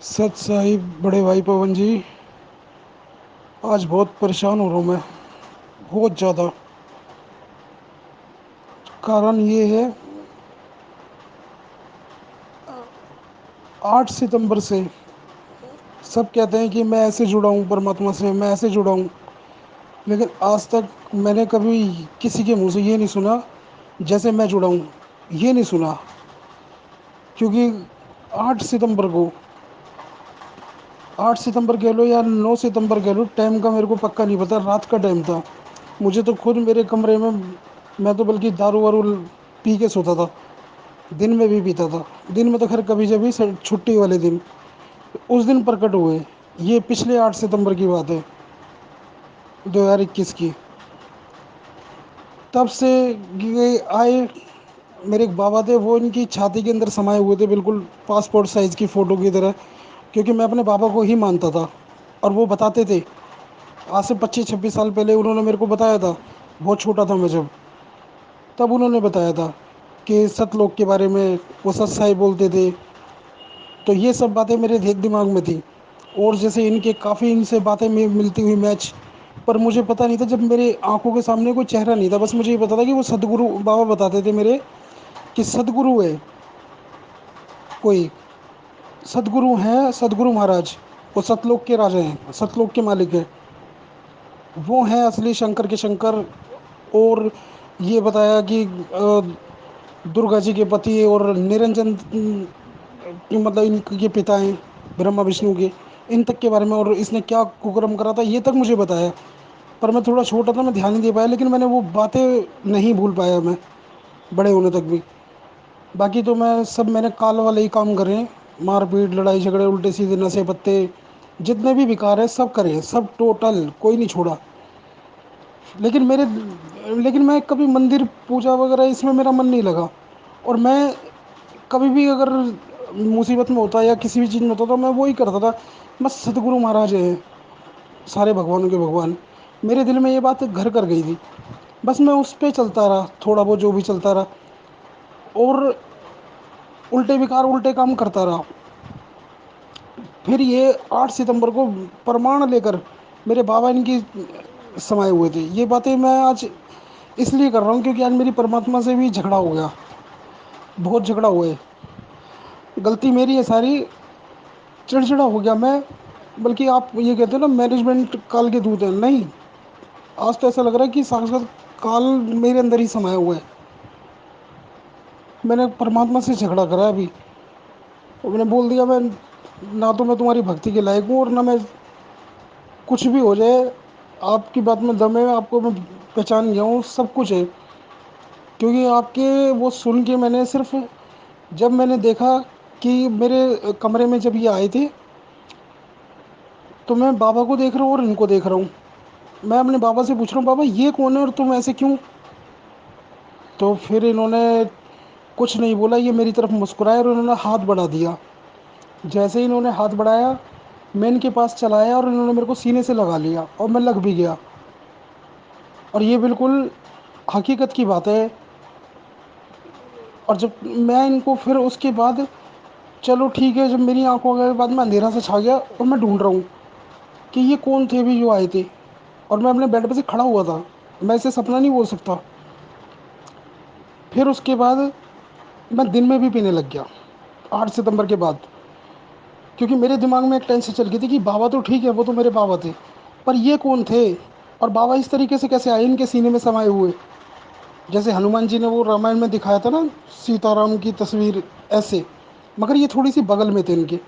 सत साहिब बड़े भाई पवन जी। आज बहुत परेशान हो रहा हूँ मैं। बहुत ज़्यादा। कारण ये है, 8 सितंबर से सब कहते हैं कि मैं ऐसे जुड़ा हूँ परमात्मा से, मैं ऐसे जुड़ा हूँ। लेकिन आज तक मैंने कभी किसी के मुंह से ये नहीं सुना जैसे मैं जुड़ा हूँ। ये नहीं सुना। क्योंकि 8 सितंबर को, 8 सितंबर कह लो या 9 सितंबर कह लो, टाइम का मेरे को पक्का नहीं पता। रात का टाइम था। मुझे तो खुद मेरे कमरे में, मैं तो बल्कि दारू वारू पी के सोता था। दिन में भी पीता था। दिन में तो खैर कभी जब भी छुट्टी वाले दिन, उस दिन प्रकट हुए। ये पिछले 8 सितंबर की बात है, 2021 की। तब से ये आए। मेरे एक बाबा थे, वो इनकी छाती के अंदर समाये हुए थे, बिल्कुल पासपोर्ट साइज की फ़ोटो की तरह। क्योंकि मैं अपने बाबा को ही मानता था। और वो बताते थे, आज से 25-26 साल पहले उन्होंने मेरे को बताया था। बहुत छोटा था मैं जब, तब उन्होंने बताया था कि सतलोक के बारे में। वो सत साई बोलते थे। तो ये सब बातें मेरे दिमाग में थी। और जैसे इनके काफ़ी इनसे बातें मिलती हुई मैच। पर मुझे पता नहीं था, जब मेरे आंखों के सामने कोई चेहरा नहीं था, बस मुझे ये पता था कि वो सदगुरु बाबा बताते थे मेरे, कि सदगुरु है कोई। सदगुरु हैं, सदगुरु महाराज। वो सतलोक के राजा हैं, सतलोक के मालिक हैं। वो हैं असली शंकर के शंकर। और ये बताया कि दुर्गा जी के पति और निरंजन मतलब इनके पिता हैं, ब्रह्मा विष्णु के। इन तक के बारे में, और इसने क्या कुकर्म करा था ये तक मुझे बताया। पर मैं थोड़ा छोटा था, मैं ध्यान नहीं दे पाया। लेकिन मैंने वो बातें नहीं भूल पाया मैं, बड़े होने तक भी। बाकी तो मैंने काल वाले ही काम करे हैं। मारपीट, लड़ाई झगड़े, उल्टे सीधे, नशे पत्ते, जितने भी विकार है सब करे हैं, सब टोटल कोई नहीं छोड़ा। लेकिन मेरे लेकिन मैं कभी मंदिर पूजा वगैरह इसमें मेरा मन नहीं लगा। और मैं कभी भी अगर मुसीबत में होता या किसी भी चीज़ में होता तो मैं वो ही करता था। बस सतगुरु महाराज हैं सारे भगवानों के भगवान। मेरे दिल में ये बात घर कर गई थी। बस मैं उस पर चलता रहा, थोड़ा बहुत जो भी चलता रहा। और उल्टे विकार, उल्टे काम करता रहा। फिर ये 8 सितंबर को प्रमाण लेकर मेरे बाबा इनकी समाये हुए थे। ये बातें मैं आज इसलिए कर रहा हूँ क्योंकि आज मेरी परमात्मा से भी झगड़ा हो गया। बहुत झगड़ा हुआ है। गलती मेरी है सारी। चिड़चिड़ा हो गया मैं। बल्कि आप ये कहते हो ना, मैनेजमेंट काल के दूत हैं, नहीं। आज तो ऐसा लग रहा है कि साक्षात काल मेरे अंदर ही समाया हुआ है। मैंने परमात्मा से झगड़ा करा है अभी। और मैंने बोल दिया, मैं ना तो मैं तुम्हारी भक्ति के लायक हूँ, और ना मैं, कुछ भी हो जाए, आपकी बात में दम है, आपको मैं पहचान गया हूँ, सब कुछ है। क्योंकि आपके वो सुन के मैंने सिर्फ, जब मैंने देखा कि मेरे कमरे में जब ये आए थे, तो मैं बाबा को देख रहा हूँ और इनको देख रहा हूँ। मैं अपने बाबा से पूछ रहा हूँ, बाबा ये कौन है और तुम ऐसे क्यों? तो फिर इन्होंने कुछ नहीं बोला, ये मेरी तरफ मुस्कुराए और इन्होंने हाथ बढ़ा दिया। जैसे ही इन्होंने हाथ बढ़ाया, मैं इनके पास चला आया और इन्होंने मेरे को सीने से लगा लिया और मैं लग भी गया। और ये बिल्कुल हकीकत की बात है। और जब मैं इनको फिर उसके बाद, चलो ठीक है, जब मेरी आंखों के बाद में अंधेरा सा छा गया और मैं ढूंढ रहा हूँ कि ये कौन थे भी जो आए थे। और मैं अपने बेड पे से खड़ा हुआ था। मैं इसे सपना नहीं बोल सकता। फिर उसके बाद मैं दिन में भी पीने लग गया, 8 सितंबर के बाद। क्योंकि मेरे दिमाग में एक टेंशन चल गई थी कि बाबा तो ठीक है, वो तो मेरे बाबा थे, पर ये कौन थे? और बाबा इस तरीके से कैसे आए इनके सीने में समाये हुए? जैसे हनुमान जी ने वो रामायण में दिखाया था ना, सीताराम की तस्वीर, ऐसे। मगर ये थोड़ी सी बगल में थे इनके।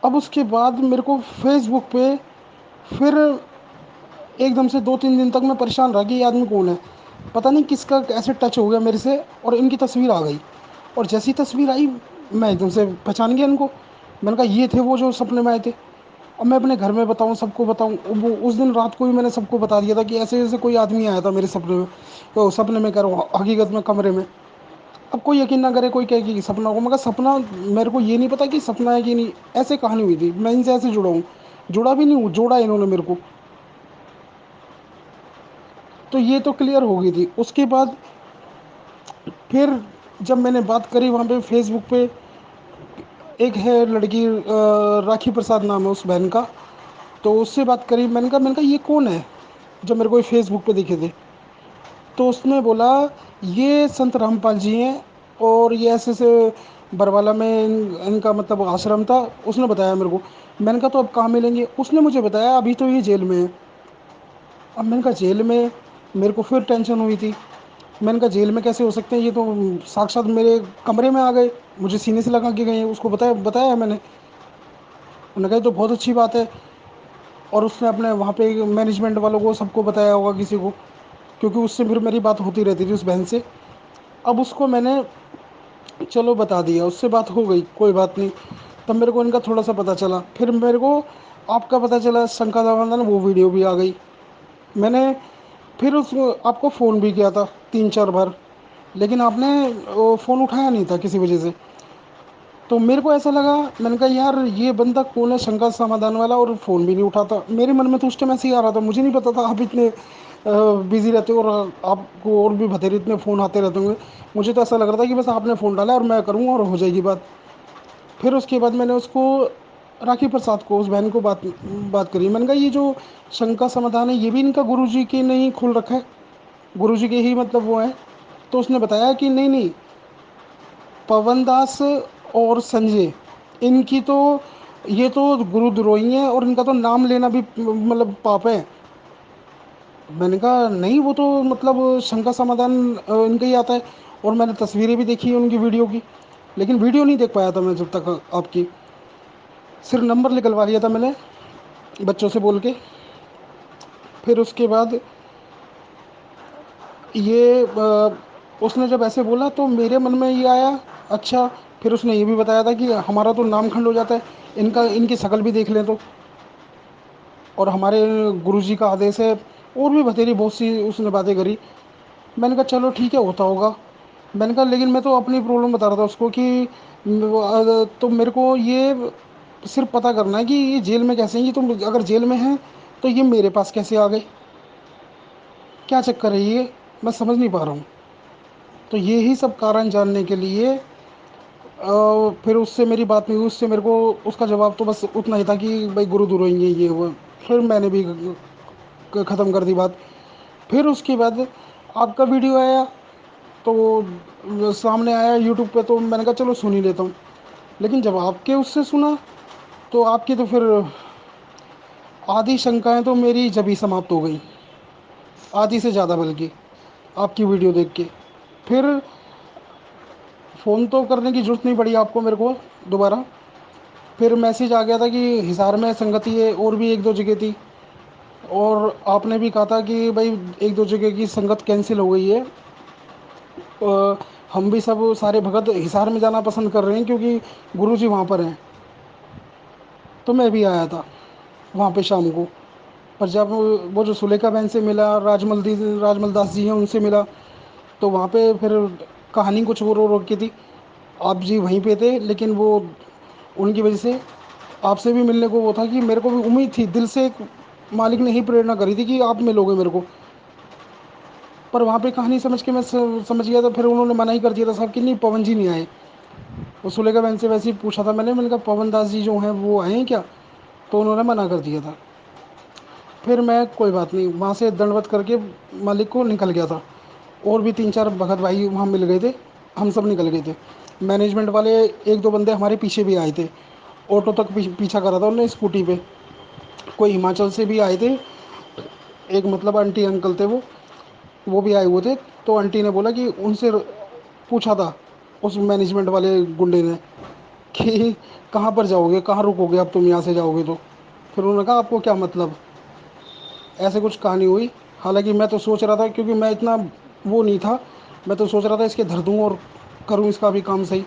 अब उसके बाद मेरे को फेसबुक पे फिर एकदम से 2-3 दिन तक मैं परेशान रहा कि ये आदमी कौन है। पता नहीं किसका ऐसे टच हो गया मेरे से, और इनकी तस्वीर आ गई। और जैसी तस्वीर आई, मैं एकदम से पहचान गया इनको। मैंने कहा ये थे वो जो सपने में आए थे। अब मैं अपने घर में बताऊं, सबको बताऊं, वो उस दिन रात को ही मैंने सबको बता दिया था कि ऐसे ऐसे कोई आदमी आया था मेरे सपने में। तो सपने में कह रहा हूँ, हकीकत में कमरे में। अब कोई यकीन ना करे, कोई कहे कि सपना होगा, मगर सपना, मेरे को ये नहीं पता कि सपना है कि नहीं। ऐसे कहानी हुई थी, मैं इनसे ऐसे जुड़ा हूँ। जुड़ा भी नहीं हूँ, जोड़ा इन्होंने मेरे को। तो ये तो क्लियर हो गई थी। उसके बाद फिर जब मैंने बात करी वहाँ पे फेसबुक पे, एक है लड़की, राखी प्रसाद नाम है उस बहन का। तो उससे बात करी, मैंने कहा ये कौन है, जो मेरे को फेसबुक पे दिखे थे। तो उसने बोला ये संत रामपाल जी हैं, और ये ऐसे ऐसे बरवाला में इनका मतलब आश्रम था। उसने बताया मेरे को। मैंने कहा तो अब कहाँ मिलेंगे, उसने मुझे बताया अभी तो ये जेल में है। अब मैंने कहा जेल में, मेरे को फिर टेंशन हुई थी। मैंने कहा जेल में कैसे हो सकते हैं, ये तो साक्षात मेरे कमरे में आ गए, मुझे सीने से लगा के गए हैं। उसको बताया बताया मैंने। उन्होंने कहा ये तो बहुत अच्छी बात है। और उसने अपने वहाँ पे मैनेजमेंट वालों को सबको बताया होगा किसी को, क्योंकि उससे फिर मेरी बात होती रहती थी उस बहन से। अब उसको मैंने चलो बता दिया, उससे बात हो गई, कोई बात नहीं। तब मेरे को इनका थोड़ा सा पता चला, फिर मेरे को आपका पता चला, शंकर दामोदर, वो वीडियो भी आ गई। मैंने फिर उस आपको फ़ोन भी किया था 3 4 बार, लेकिन आपने वो फ़ोन उठाया नहीं था किसी वजह से। तो मेरे को ऐसा लगा, मैंने कहा यार ये बंदा कौन है, शंकर समाधान वाला, और फ़ोन भी नहीं उठाता। मेरे मन में तो उस टाइम ऐसे ही आ रहा था, मुझे नहीं पता था आप इतने बिजी रहते हो, और आपको और भी बथेरे इतने फ़ोन आते रहते होंगे। मुझे तो ऐसा लग रहा था कि बस आपने फ़ोन डाला और मैं करूँगा और हो जाएगी बात। फिर उसके बाद मैंने उसको, राखी प्रसाद को, उस बहन को बात बात करी। मैंने कहा ये जो शंका समाधान है ये भी इनका गुरुजी के ने ही खोल रखा है, गुरुजी के ही मतलब वो है। तो उसने बताया कि नहीं नहीं, पवन दास और संजय, इनकी तो, ये तो गुरुद्रोही हैं, और इनका तो नाम लेना भी मतलब पाप है। मैंने कहा नहीं, वो तो मतलब शंका समाधान इनका ही आता है, और मैंने तस्वीरें भी देखी है उनकी वीडियो की। लेकिन वीडियो नहीं देख पाया था मैं जब तक आपकी, सिर्फ नंबर निकलवा लिया था मैंने बच्चों से बोल के। फिर उसके बाद ये उसने जब ऐसे बोला तो मेरे मन में ये आया, अच्छा। फिर उसने ये भी बताया था कि हमारा तो नाम खंड हो जाता है, इनका, इनकी शक्ल भी देख लें तो, और हमारे गुरुजी का आदेश है, और भी बतेरी बहुत सी उसने बातें करी। मैंने कहा चलो ठीक है, होता होगा। मैंने कहा लेकिन मैं तो अपनी प्रॉब्लम बता रहा था उसको कि तो मेरे को ये सिर्फ पता करना है कि ये जेल में कैसे हैं, ये तो अगर जेल में हैं तो ये मेरे पास कैसे आ गए, क्या चक्कर है ये, मैं समझ नहीं पा रहा हूँ। तो यही सब कारण जानने के लिए फिर उससे मेरी बात नहीं हुई। उससे मेरे को उसका जवाब तो बस उतना ही था कि भाई गुरु दुरोही है ये वो। फिर मैंने भी ख़त्म कर दी बात। फिर उसके बाद आपका वीडियो आया, तो सामने आया यूट्यूब पे, तो मैंने कहा चलो सुन ही लेता हूँ। लेकिन जब आपके उससे सुना, तो आपकी तो फिर आधी शंकाएं तो मेरी जब ही समाप्त हो गई, आधी से ज़्यादा बल्कि, आपकी वीडियो देख के। फिर फ़ोन तो करने की ज़रूरत नहीं पड़ी आपको मेरे को दोबारा। फिर मैसेज आ गया था कि हिसार में संगति है, और भी एक दो जगह थी, और आपने भी कहा था कि भाई एक दो जगह की संगत कैंसिल हो गई है। हम भी सब सारे भगत हिसार में जाना पसंद कर रहे हैं, क्योंकि गुरुजी वहाँ पर हैं। तो मैं भी आया था वहाँ पे शाम को। पर जब वो जो सुलेखा बहन से मिला, राजमल दास जी हैं उनसे मिला, तो वहाँ पे फिर कहानी कुछ वो रो रो की थी। आप जी वहीं पे थे, लेकिन वो उनकी वजह से आपसे भी मिलने को वो था कि मेरे को भी उम्मीद थी दिल से, एक मालिक ने ही प्रेरणा करी थी कि आप मिलोगे मेरे को। पर वहाँ पे कहानी समझ के मैं समझ गया था, फिर उन्होंने मना ही कर दिया था साहब कि नहीं, पवन जी नहीं आए। वो सुलेखा बहन से वैसे ही पूछा था मैंने कहा पवन दास जी जो हैं वो आए हैं क्या, तो उन्होंने मना कर दिया था। फिर मैं कोई बात नहीं, वहाँ से दंडवत करके मालिक को निकल गया था। और भी 3 4 भगत भाई वहाँ मिल गए थे, हम सब निकल गए थे। मैनेजमेंट वाले एक दो बंदे हमारे पीछे भी आए थे, ऑटो तक पीछा करा था उन्होंने स्कूटी पे। कोई हिमाचल से भी आए थे, एक मतलब आंटी अंकल थे वो भी आए हुए थे। तो आंटी ने बोला कि उनसे पूछा था उस मैनेजमेंट वाले गुंडे ने कि कहाँ पर जाओगे, कहाँ रुकोगे अब तुम यहाँ से जाओगे तो। फिर उन्होंने कहा आपको क्या मतलब, ऐसे कुछ कहानी हुई। हालांकि मैं तो सोच रहा था, क्योंकि मैं इतना वो नहीं था, मैं तो सोच रहा था इसके धर दूँ और करूँ इसका भी काम सही।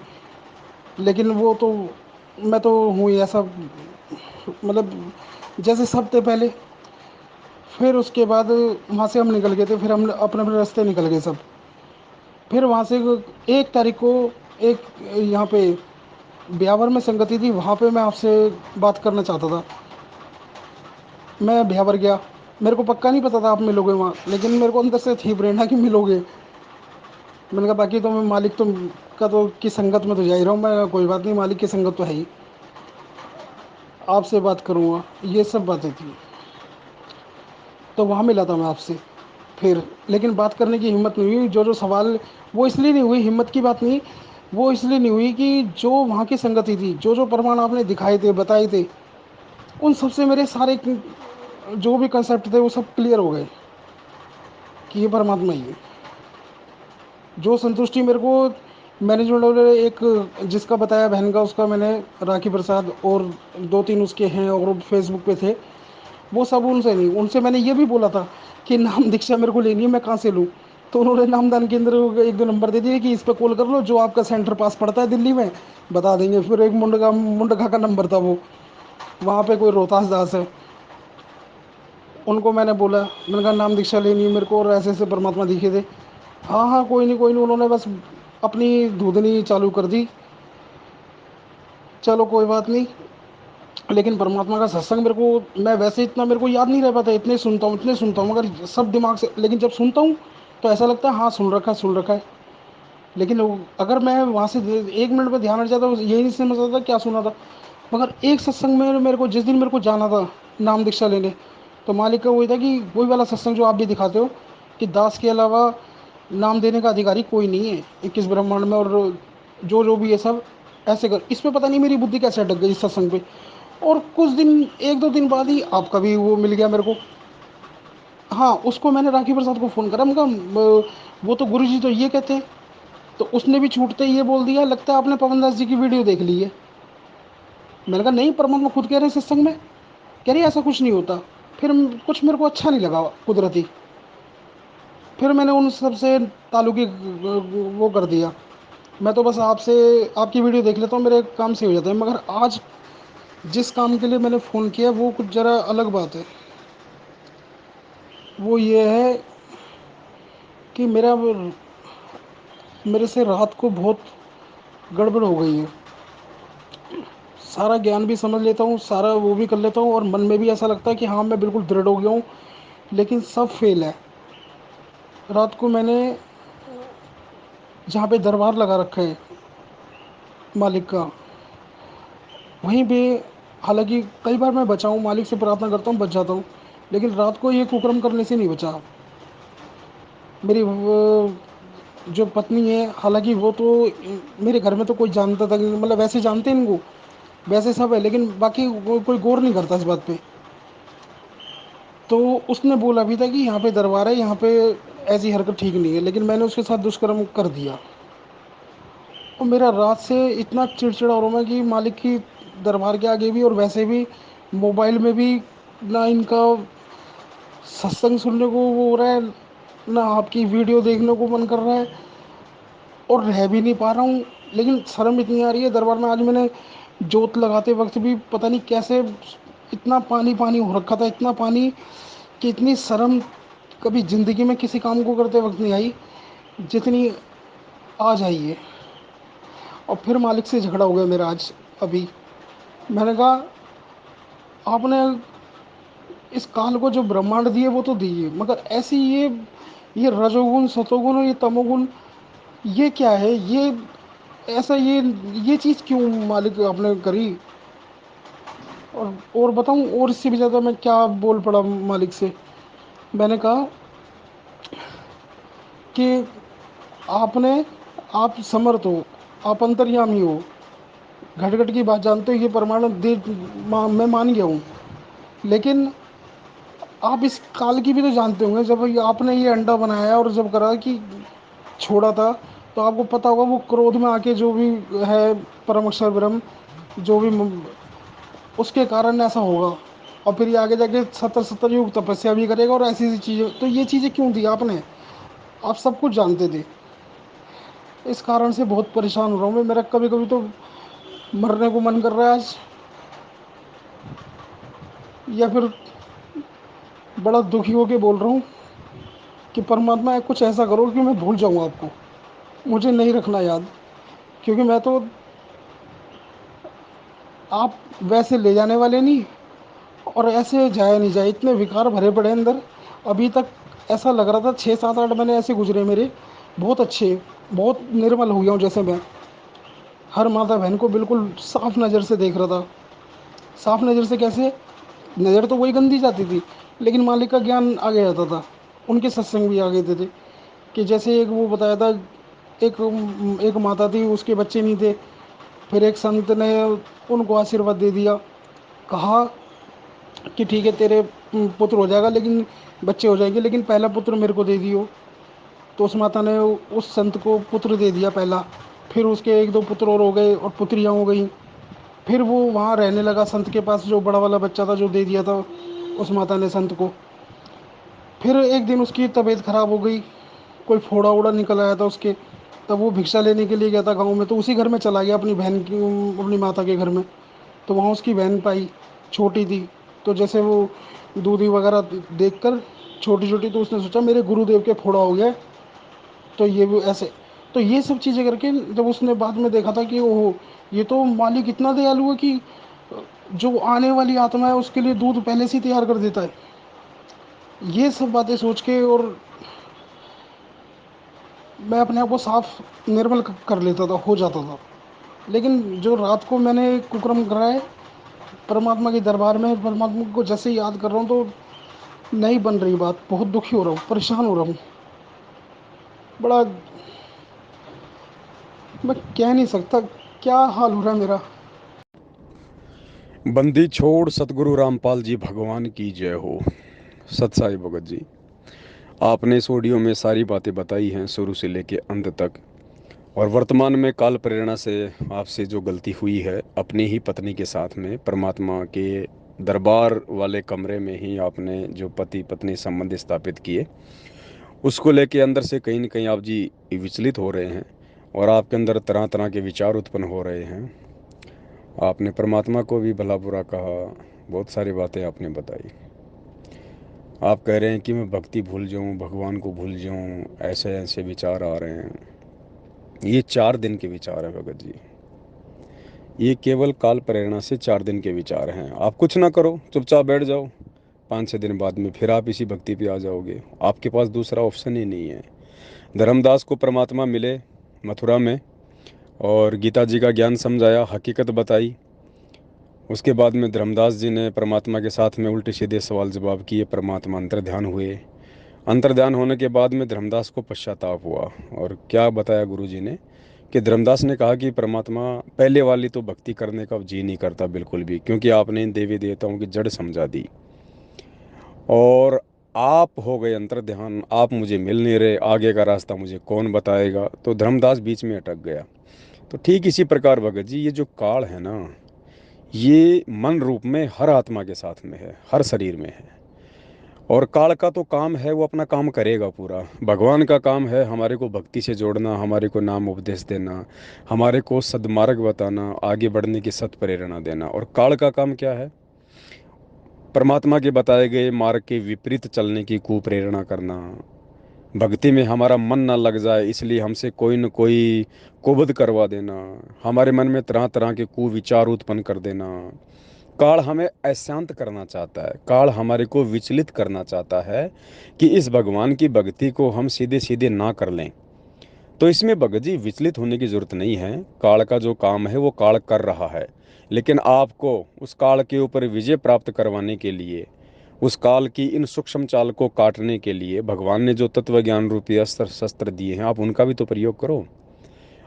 लेकिन वो तो, मैं तो हूँ ही ऐसा, मतलब जैसे सब थे पहले। फिर उसके बाद वहाँ से हम निकल गए थे, फिर हम अपने अपने रास्ते निकल गए सब। फिर वहाँ से 1 तारीख को एक यहाँ पे ब्यावर में संगति थी, वहाँ पे मैं आपसे बात करना चाहता था। मैं ब्यावर गया, मेरे को पक्का नहीं पता था आप मिलोगे वहाँ, लेकिन मेरे को अंदर से थी प्रेरणा कि मिलोगे। मैंने कहा बाकी तो मैं मालिक तो का तो की संगत में तो जा ही रहा हूँ मैं, कोई बात नहीं, मालिक की संगत तो है ही, आपसे बात करूँगा, ये सब बातें थी। तो वहाँ मिला था मैं आपसे फिर, लेकिन बात करने की हिम्मत नहीं हुई, जो जो सवाल, वो इसलिए नहीं हुई, हिम्मत की बात नहीं, वो इसलिए नहीं हुई कि जो वहाँ की संगति थी, जो जो प्रमाण आपने दिखाए थे, बताए थे, उन सबसे मेरे सारे जो भी कंसेप्ट थे वो सब क्लियर हो गए कि ये परमात्मा ही है। जो संतुष्टि मेरे को मैनेजमेंट वाले एक जिसका बताया बहन का, उसका मैंने, राखी प्रसाद, और दो तीन उसके हैं और फेसबुक पे थे, वो सब उनसे नहीं, उनसे मैंने ये भी बोला था कि नाम दीक्षा मेरे को लेनी है, मैं कहाँ से लूँ। तो उन्होंने नामदान केंद्र को एक दो नंबर दे दिए कि इस पे कॉल कर लो, जो आपका सेंटर पास पड़ता है दिल्ली में बता देंगे। फिर एक मुंडका का नंबर था वो, वहाँ पे कोई रोहतास दास है, उनको मैंने बोला, मैंने कहा नाम दीक्षा लेनी है मेरे को और ऐसे ऐसे परमात्मा दिखे थे। हाँ हाँ कोई नहीं कोई नहीं, उन्होंने बस अपनी धूधनी चालू कर दी। चलो कोई बात नहीं। लेकिन परमात्मा का सत्संग मेरे को, मैं वैसे इतना मेरे को याद नहीं रह पाता, इतने सुनता हूँ इतने सुनता हूँ, मगर सब दिमाग से, लेकिन जब सुनता हूँ तो ऐसा लगता है हाँ सुन रखा है सुन रखा है। लेकिन अगर मैं वहाँ से 1 मिनट में ध्यान हट जाता तो यही नहीं समझ आता क्या सुना था। मगर एक सत्संग में मेरे को, जिस दिन मेरे को जाना था नाम दीक्षा लेने, तो मालिक का वही था कि वही वाला सत्संग जो आप भी दिखाते हो, कि दास के अलावा नाम देने का अधिकारी कोई नहीं है 21 ब्रह्मांड में, और जो जो भी ये सब ऐसे कर, इस पे पता नहीं मेरी बुद्धि कैसे अटक गई इस सत्संग पे। और कुछ दिन, 1 2 दिन बाद ही आपका भी वो मिल गया मेरे को। हाँ उसको मैंने राखी प्रसाद को फ़ोन करा, मैं कहा वो तो गुरु जी तो ये कहते हैं, तो उसने भी छूटते ही ये बोल दिया, लगता है आपने पवन दास जी की वीडियो देख ली है। मैंने कहा नहीं, परमात्मा खुद कह रहे हैं सत्संग में, कह रही ऐसा कुछ नहीं होता। फिर कुछ मेरे को अच्छा नहीं लगा कुदरती, फिर मैंने उन सब से ताल्लुकी वो कर दिया। मैं तो बस आपसे, आपकी वीडियो देख लेता हूँ, मेरे काम से हो जाता है। मगर आज जिस काम के लिए मैंने फ़ोन किया वो कुछ ज़रा अलग बात है। वो ये है कि मेरे से रात को बहुत गड़बड़ हो गई है। सारा ज्ञान भी समझ लेता हूँ, सारा वो भी कर लेता हूँ, और मन में भी ऐसा लगता है कि हाँ मैं बिल्कुल दृढ़ हो गया हूँ, लेकिन सब फेल है। रात को मैंने जहाँ पे दरबार लगा रखा है मालिक का, वहीं पे, हालांकि कई बार मैं बचा हूँ, मालिक से प्रार्थना करता हूँ बच जाता हूँ, लेकिन रात को ये कुकर्म करने से नहीं बचा। मेरी जो पत्नी है, हालांकि वो तो मेरे घर में तो कोई जानता था मतलब वैसे जानते हैं इनको, वैसे सब है, लेकिन बाकी कोई गौर नहीं करता इस बात पे। तो उसने बोला भी था कि यहाँ पे दरबार है, यहाँ पे ऐसी हरकत ठीक नहीं है, लेकिन मैंने उसके साथ दुष्कर्म कर दिया। और मेरा रात से इतना चिड़चिड़ा हो रहा मैं कि मालिक की दरबार के आगे भी और वैसे भी, मोबाइल में भी ना इनका सत्संग सुनने को वो हो रहा है, ना आपकी वीडियो देखने को मन कर रहा है, और रह भी नहीं पा रहा हूँ। लेकिन शर्म इतनी आ रही है दरबार में, आज मैंने जोत लगाते वक्त भी पता नहीं कैसे, इतना पानी पानी हो रखा था, इतना पानी, कि इतनी शर्म कभी ज़िंदगी में किसी काम को करते वक्त नहीं आई जितनी आज आई है। और फिर मालिक से झगड़ा हो गया मेरा आज अभी। मैंने कहा आपने इस काल को जो ब्रह्मांड दिए वो तो दिए, मगर ऐसी ये रजोगुण सतोगुण और ये तमोगुण, ये क्या है, ये ऐसा ये चीज़ क्यों मालिक आपने करी। और बताऊं, और इससे भी ज़्यादा मैं क्या बोल पड़ा मालिक से। मैंने कहा कि आपने, आप समर्थ हो, आप अंतर्यामी हो, घट घट की बात जानते हो, ये प्रमाण दे, मैं मान गया हूँ, लेकिन आप इस काल की भी तो जानते होंगे। जब ये आपने ये अंडा बनाया और जब करा कि छोड़ा था, तो आपको पता होगा वो क्रोध में आके जो भी है, परम अक्षर ब्रह्म, जो भी उसके कारण ऐसा होगा। और फिर ये आगे जाके 70 70 युग तपस्या भी करेगा, और ऐसी ऐसी चीज़ें, तो ये चीज़ें क्यों दी आपने, आप सब कुछ जानते थे। इस कारण से बहुत परेशान हो रहा हूँ मैं, मेरा कभी कभी तो मरने को मन कर रहा है आज, या फिर बड़ा दुखी होके बोल रहा हूँ कि परमात्मा कुछ ऐसा करो कि मैं भूल जाऊँ आपको, मुझे नहीं रखना याद। क्योंकि मैं तो, आप वैसे ले जाने वाले नहीं, और ऐसे जाया नहीं जाए, इतने विकार भरे पड़े अंदर। अभी तक ऐसा लग रहा था 6 7 8 महीने ऐसे गुजरे मेरे बहुत अच्छे, बहुत निर्मल हो गया हूँ। जैसे मैं हर माता बहन को बिल्कुल साफ नज़र से देख रहा था। साफ नज़र से कैसे? नज़र तो वही गंदी जाती थी, लेकिन मालिक का ज्ञान आगे जाता था। उनके सत्संग भी आगे थे कि जैसे एक वो बताया था, एक एक माता थी, उसके बच्चे नहीं थे। फिर एक संत ने उनको आशीर्वाद दे दिया। कहा कि ठीक है, तेरे पुत्र हो जाएगा, लेकिन बच्चे हो जाएंगे, लेकिन पहला पुत्र मेरे को दे दियो। तो उस माता ने उस संत को पुत्र दे दिया पहला। फिर उसके एक दो पुत्र और हो गए और पुत्रियाँ हो गई। फिर वो वहाँ रहने लगा संत के पास, जो बड़ा वाला बच्चा था जो दे दिया था उस माता ने संत को। फिर एक दिन उसकी तबीयत खराब हो गई, कोई फोड़ा वोड़ा निकल आया था उसके। तब वो भिक्षा लेने के लिए गया था गाँव में, तो उसी घर में चला गया अपनी बहन की, अपनी माता के घर में। तो वहाँ उसकी बहन पाई, छोटी थी। तो जैसे वो दूधी वगैरह देख कर, छोटी छोटी, तो उसने सोचा मेरे गुरुदेव के फोड़ा हो गया है। तो ये वो ऐसे, तो ये सब चीज़ें करके जब उसने बाद में देखा था कि ओहो, ये तो मालिक इतना दयालु है कि जो आने वाली आत्मा है उसके लिए दूध पहले से ही तैयार कर देता है। ये सब बातें सोच के, और मैं अपने आप को साफ निर्मल कर लेता था, हो जाता था। लेकिन जो रात को मैंने कुकर्म करा है परमात्मा के दरबार में, परमात्मा को जैसे ही याद कर रहा हूँ तो नहीं बन रही बात। बहुत दुखी हो रहा हूँ, परेशान हो रहा हूँ बड़ा। मैं कह नहीं सकता क्या हाल हो रहा है मेरा। बंदी छोड़ सतगुरु रामपाल जी भगवान की जय हो। सत साई भगत जी, आपने इस ऑडियो में सारी बातें बताई हैं शुरू से लेके अंत तक। और वर्तमान में काल प्रेरणा से आपसे जो गलती हुई है अपनी ही पत्नी के साथ में, परमात्मा के दरबार वाले कमरे में ही आपने जो पति पत्नी संबंध स्थापित किए, उसको लेके अंदर से कहीं ना कहीं आप जी विचलित हो रहे हैं और आपके अंदर तरह तरह के विचार उत्पन्न हो रहे हैं। आपने परमात्मा को भी भला बुरा कहा, बहुत सारी बातें आपने बताई। आप कह रहे हैं कि मैं भक्ति भूल जाऊं, भगवान को भूल जाऊं, ऐसे ऐसे विचार आ रहे हैं। ये 4 दिन के विचार हैं भगत जी। ये केवल काल प्रेरणा से 4 दिन के विचार हैं। आप कुछ ना करो, चुपचाप बैठ जाओ, 5-6 दिन बाद में फिर आप इसी भक्ति पे आ जाओगे। आपके पास दूसरा ऑप्शन ही नहीं है। धर्मदास को परमात्मा मिले मथुरा में और गीता जी का ज्ञान समझाया, हकीकत बताई। उसके बाद में धर्मदास जी ने परमात्मा के साथ में उल्टे सीधे सवाल जवाब किए, परमात्मा अंतर ध्यान हुए। अंतर ध्यान होने के बाद में धर्मदास को पश्चाताप हुआ। और क्या बताया गुरु जी ने कि धर्मदास ने कहा कि परमात्मा पहले वाली तो भक्ति करने का जी नहीं करता बिल्कुल भी, क्योंकि आपने इन देवी देवताओं की जड़ समझा दी और आप हो गए अंतर ध्यान, आप मुझे मिल नहीं रहे, आगे का रास्ता मुझे कौन बताएगा। तो धर्मदास बीच में अटक गया। तो ठीक इसी प्रकार भगत जी, ये जो काल है ना, ये मन रूप में हर आत्मा के साथ में है, हर शरीर में है। और काल का तो काम है वो अपना काम करेगा पूरा। भगवान का काम है हमारे को भक्ति से जोड़ना, हमारे को नाम उपदेश देना, हमारे को सद्मार्ग बताना, आगे बढ़ने की सत प्रेरणा देना। और काल का काम क्या है? परमात्मा के बताए गए मार्ग के विपरीत चलने की कुप्रेरणा करना। भक्ति में हमारा मन ना लग जाए इसलिए हमसे कोई न कोई कुबद करवा देना, हमारे मन में तरह तरह के कुविचार उत्पन्न कर देना। काल हमें अशांत करना चाहता है, काल हमारे को विचलित करना चाहता है कि इस भगवान की भक्ति को हम सीधे सीधे ना कर लें। तो इसमें भगत जी विचलित होने की जरूरत नहीं है। काल का जो काम है वो काल कर रहा है, लेकिन आपको उस काल के ऊपर विजय प्राप्त करवाने के लिए, उस काल की इन सूक्ष्म चाल को काटने के लिए भगवान ने जो तत्व ज्ञान रूपी अस्त्र शस्त्र दिए हैं, आप उनका भी तो प्रयोग करो।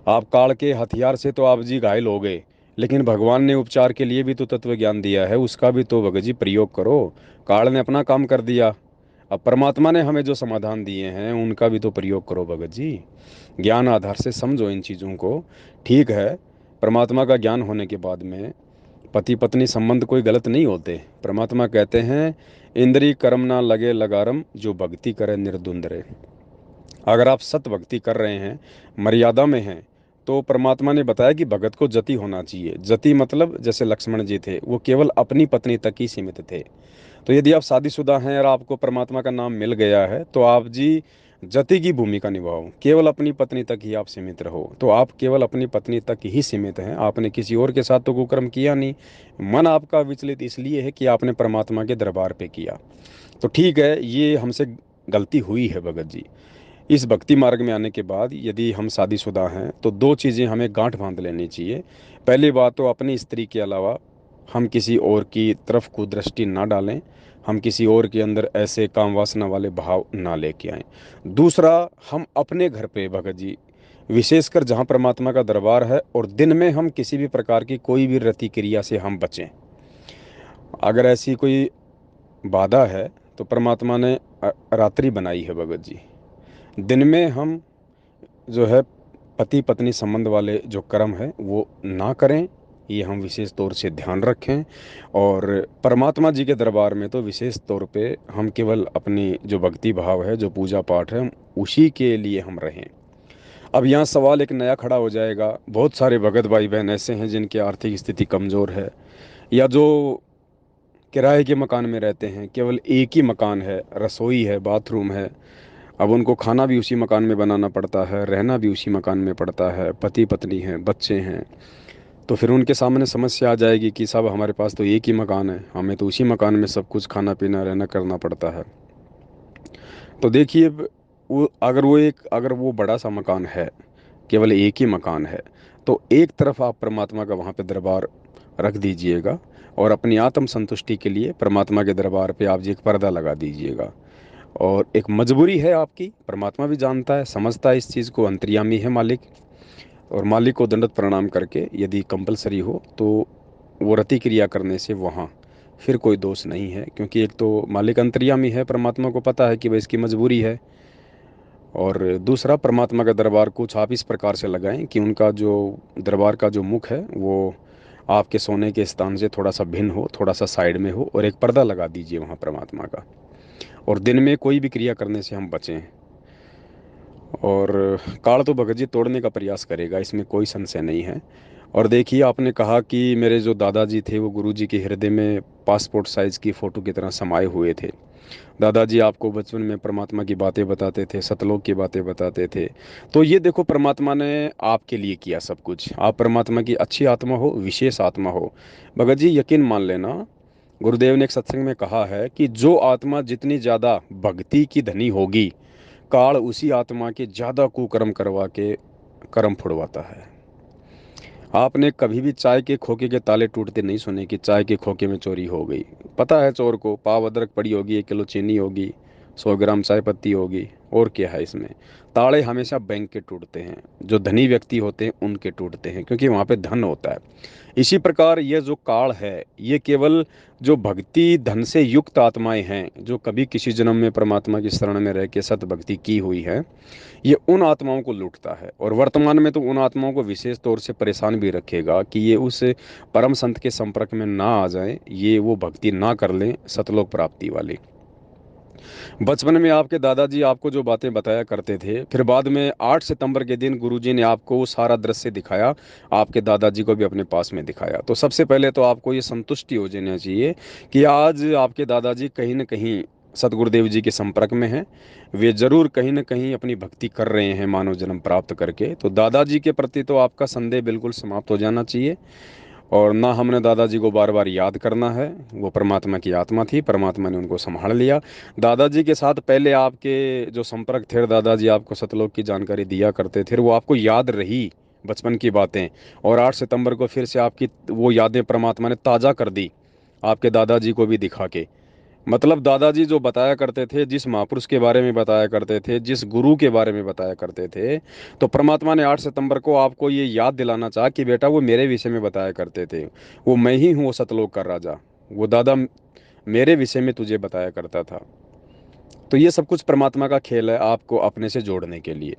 आप काल के हथियार से तो आप जी घायल हो गए, लेकिन भगवान ने उपचार के लिए भी तो तत्व ज्ञान दिया है, उसका भी तो भगत जी प्रयोग करो। काल ने अपना काम कर दिया, अब परमात्मा ने हमें जो समाधान दिए हैं उनका भी तो प्रयोग करो भगत जी। ज्ञान आधार से समझो इन चीज़ों को। ठीक है, परमात्मा का ज्ञान होने के बाद में पति पत्नी संबंध कोई गलत नहीं होते। परमात्मा कहते हैं इंद्री कर्म ना लगे लगारम, जो भक्ति करे निर्द्वंद रहे। अगर आप सत भक्ति कर रहे हैं, मर्यादा में हैं, तो परमात्मा ने बताया कि भगत को जति होना चाहिए। जति मतलब जैसे लक्ष्मण जी थे, वो केवल अपनी पत्नी तक ही सीमित थे। तो यदि आप शादीशुदा हैं और आपको परमात्मा का नाम मिल गया है तो आप जी जति की भूमिका निभाओ, केवल अपनी पत्नी तक ही आप सीमित रहो। तो आप केवल अपनी पत्नी तक ही सीमित हैं, आपने किसी और के साथ तो कुकर्म किया नहीं। मन आपका विचलित इसलिए है कि आपने परमात्मा के दरबार पे किया। तो ठीक है, ये हमसे गलती हुई है भगत जी। इस भक्ति मार्ग में आने के बाद यदि हम शादीशुदा हैं तो दो चीज़ें हमें गांठ बांध लेनी चाहिए। पहली बात तो अपनी स्त्री के अलावा हम किसी और की तरफ को दृष्टि ना डालें, हम किसी और के अंदर ऐसे काम वासना वाले भाव ना लेके आएं। दूसरा, हम अपने घर पे भगत जी, विशेषकर जहाँ परमात्मा का दरबार है, और दिन में हम किसी भी प्रकार की कोई भी रति क्रिया से हम बचें। अगर ऐसी कोई बाधा है तो परमात्मा ने रात्रि बनाई है भगत जी। दिन में हम जो है पति पत्नी संबंध वाले जो कर्म है वो ना करें, ये हम विशेष तौर से ध्यान रखें। और परमात्मा जी के दरबार में तो विशेष तौर पे हम केवल अपनी जो भक्ति भाव है, जो पूजा पाठ है, उसी के लिए हम रहें। अब यहाँ सवाल एक नया खड़ा हो जाएगा, बहुत सारे भगत भाई बहन ऐसे हैं जिनकी आर्थिक स्थिति कमज़ोर है, या जो किराए के मकान में रहते हैं, केवल एक ही मकान है, रसोई है, बाथरूम है, अब उनको खाना भी उसी मकान में बनाना पड़ता है, रहना भी उसी मकान में पड़ता है, पति पत्नी हैं, बच्चे हैं, तो फिर उनके सामने समस्या आ जाएगी कि साहब हमारे पास तो एक ही मकान है, हमें तो उसी मकान में सब कुछ खाना पीना रहना करना पड़ता है। तो देखिए, अगर वो बड़ा सा मकान है, केवल एक ही मकान है, तो एक तरफ आप परमात्मा का वहाँ पे दरबार रख दीजिएगा, और अपनी आत्म संतुष्टि के लिए परमात्मा के दरबार पे आप जी एक पर्दा लगा दीजिएगा। और एक मजबूरी है आपकी, परमात्मा भी जानता है, समझता है इस चीज़ को, अंतर्यामी है मालिक, और मालिक को दंडवत प्रणाम करके यदि कंपलसरी हो तो वो रति क्रिया करने से वहाँ फिर कोई दोष नहीं है, क्योंकि एक तो मालिक अंतर्यामी है, परमात्मा को पता है कि भाई इसकी मजबूरी है। और दूसरा, परमात्मा का दरबार कुछ आप इस प्रकार से लगाएं कि उनका जो दरबार का जो मुख है वो आपके सोने के स्थान से थोड़ा सा भिन्न हो, थोड़ा सा साइड में हो, और एक पर्दा लगा दीजिए वहाँ परमात्मा का। और दिन में कोई भी क्रिया करने से हम बचें। और काल तो भगत जी तोड़ने का प्रयास करेगा, इसमें कोई संशय नहीं है। और देखिए, आपने कहा कि मेरे जो दादाजी थे वो गुरु जी के हृदय में पासपोर्ट साइज़ की फ़ोटो की तरह समाये हुए थे। दादाजी आपको बचपन में परमात्मा की बातें बताते थे, सतलोक की बातें बताते थे। तो ये देखो, परमात्मा ने आपके लिए किया सब कुछ। आप परमात्मा की अच्छी आत्मा हो, विशेष आत्मा हो। भगत जी यकीन मान लेना, गुरुदेव ने एक सत्संग में कहा है कि जो आत्मा जितनी ज़्यादा भक्ति की धनी होगी, काल उसी आत्मा के ज़्यादा कुकर्म करवा के कर्म फुड़वाता है। आपने कभी भी चाय के खोखे के ताले टूटते नहीं सुने कि चाय के खोखे में चोरी हो गई। पता है चोर को, पाव अदरक पड़ी होगी, 1 किलो चीनी होगी, 100 ग्राम चाय पत्ती होगी, और क्या है इसमें। ताले हमेशा बैंक के टूटते हैं, जो धनी व्यक्ति होते हैं उनके टूटते हैं, क्योंकि वहाँ पे धन होता है। इसी प्रकार ये जो काल है, ये केवल जो भक्ति धन से युक्त आत्माएं हैं, जो कभी किसी जन्म में परमात्मा की शरण में रह के सत भक्ति की हुई है, ये उन आत्माओं को लूटता है। और वर्तमान में तो उन आत्माओं को विशेष तौर से परेशान भी रखेगा कि ये उस परम संत के संपर्क में ना आ जाएं, ये वो भक्ति ना कर लें सतलोक प्राप्ति वाली। बचपन में आपके दादाजी आपको जो बातें बताया करते थे, फिर बाद में 8 सितंबर के दिन गुरुजी ने आपको वो सारा दृश्य दिखाया, आपके दादाजी को भी अपने पास में दिखाया। तो सबसे पहले तो आपको ये संतुष्टि हो जाना चाहिए कि आज आपके दादाजी कहीं न कहीं सतगुरुदेव जी के संपर्क में हैं। वे ज़रूर कहीं न कहीं अपनी भक्ति कर रहे हैं मानव जन्म प्राप्त करके। तो दादाजी के प्रति तो आपका संदेह बिल्कुल समाप्त हो जाना चाहिए। और ना हमने दादाजी को बार बार याद करना है, वो परमात्मा की आत्मा थी, परमात्मा ने उनको संभाल लिया। दादाजी के साथ पहले आपके जो संपर्क थे, दादाजी आपको सतलोक की जानकारी दिया करते थे, वो आपको याद रही बचपन की बातें। और 8 सितंबर को फिर से आपकी वो यादें परमात्मा ने ताज़ा कर दी, आपके दादाजी को भी दिखा के। मतलब दादाजी जो बताया करते थे, जिस महापुरुष के बारे में बताया करते थे, जिस गुरु के बारे में बताया करते थे, तो परमात्मा ने 8 सितंबर को आपको ये याद दिलाना चाहा कि बेटा वो मेरे विषय में बताया करते थे, वो मैं ही हूँ वो सतलोक का राजा, वो दादा मेरे विषय में तुझे बताया करता था। तो ये सब कुछ परमात्मा का खेल है आपको अपने से जोड़ने के लिए।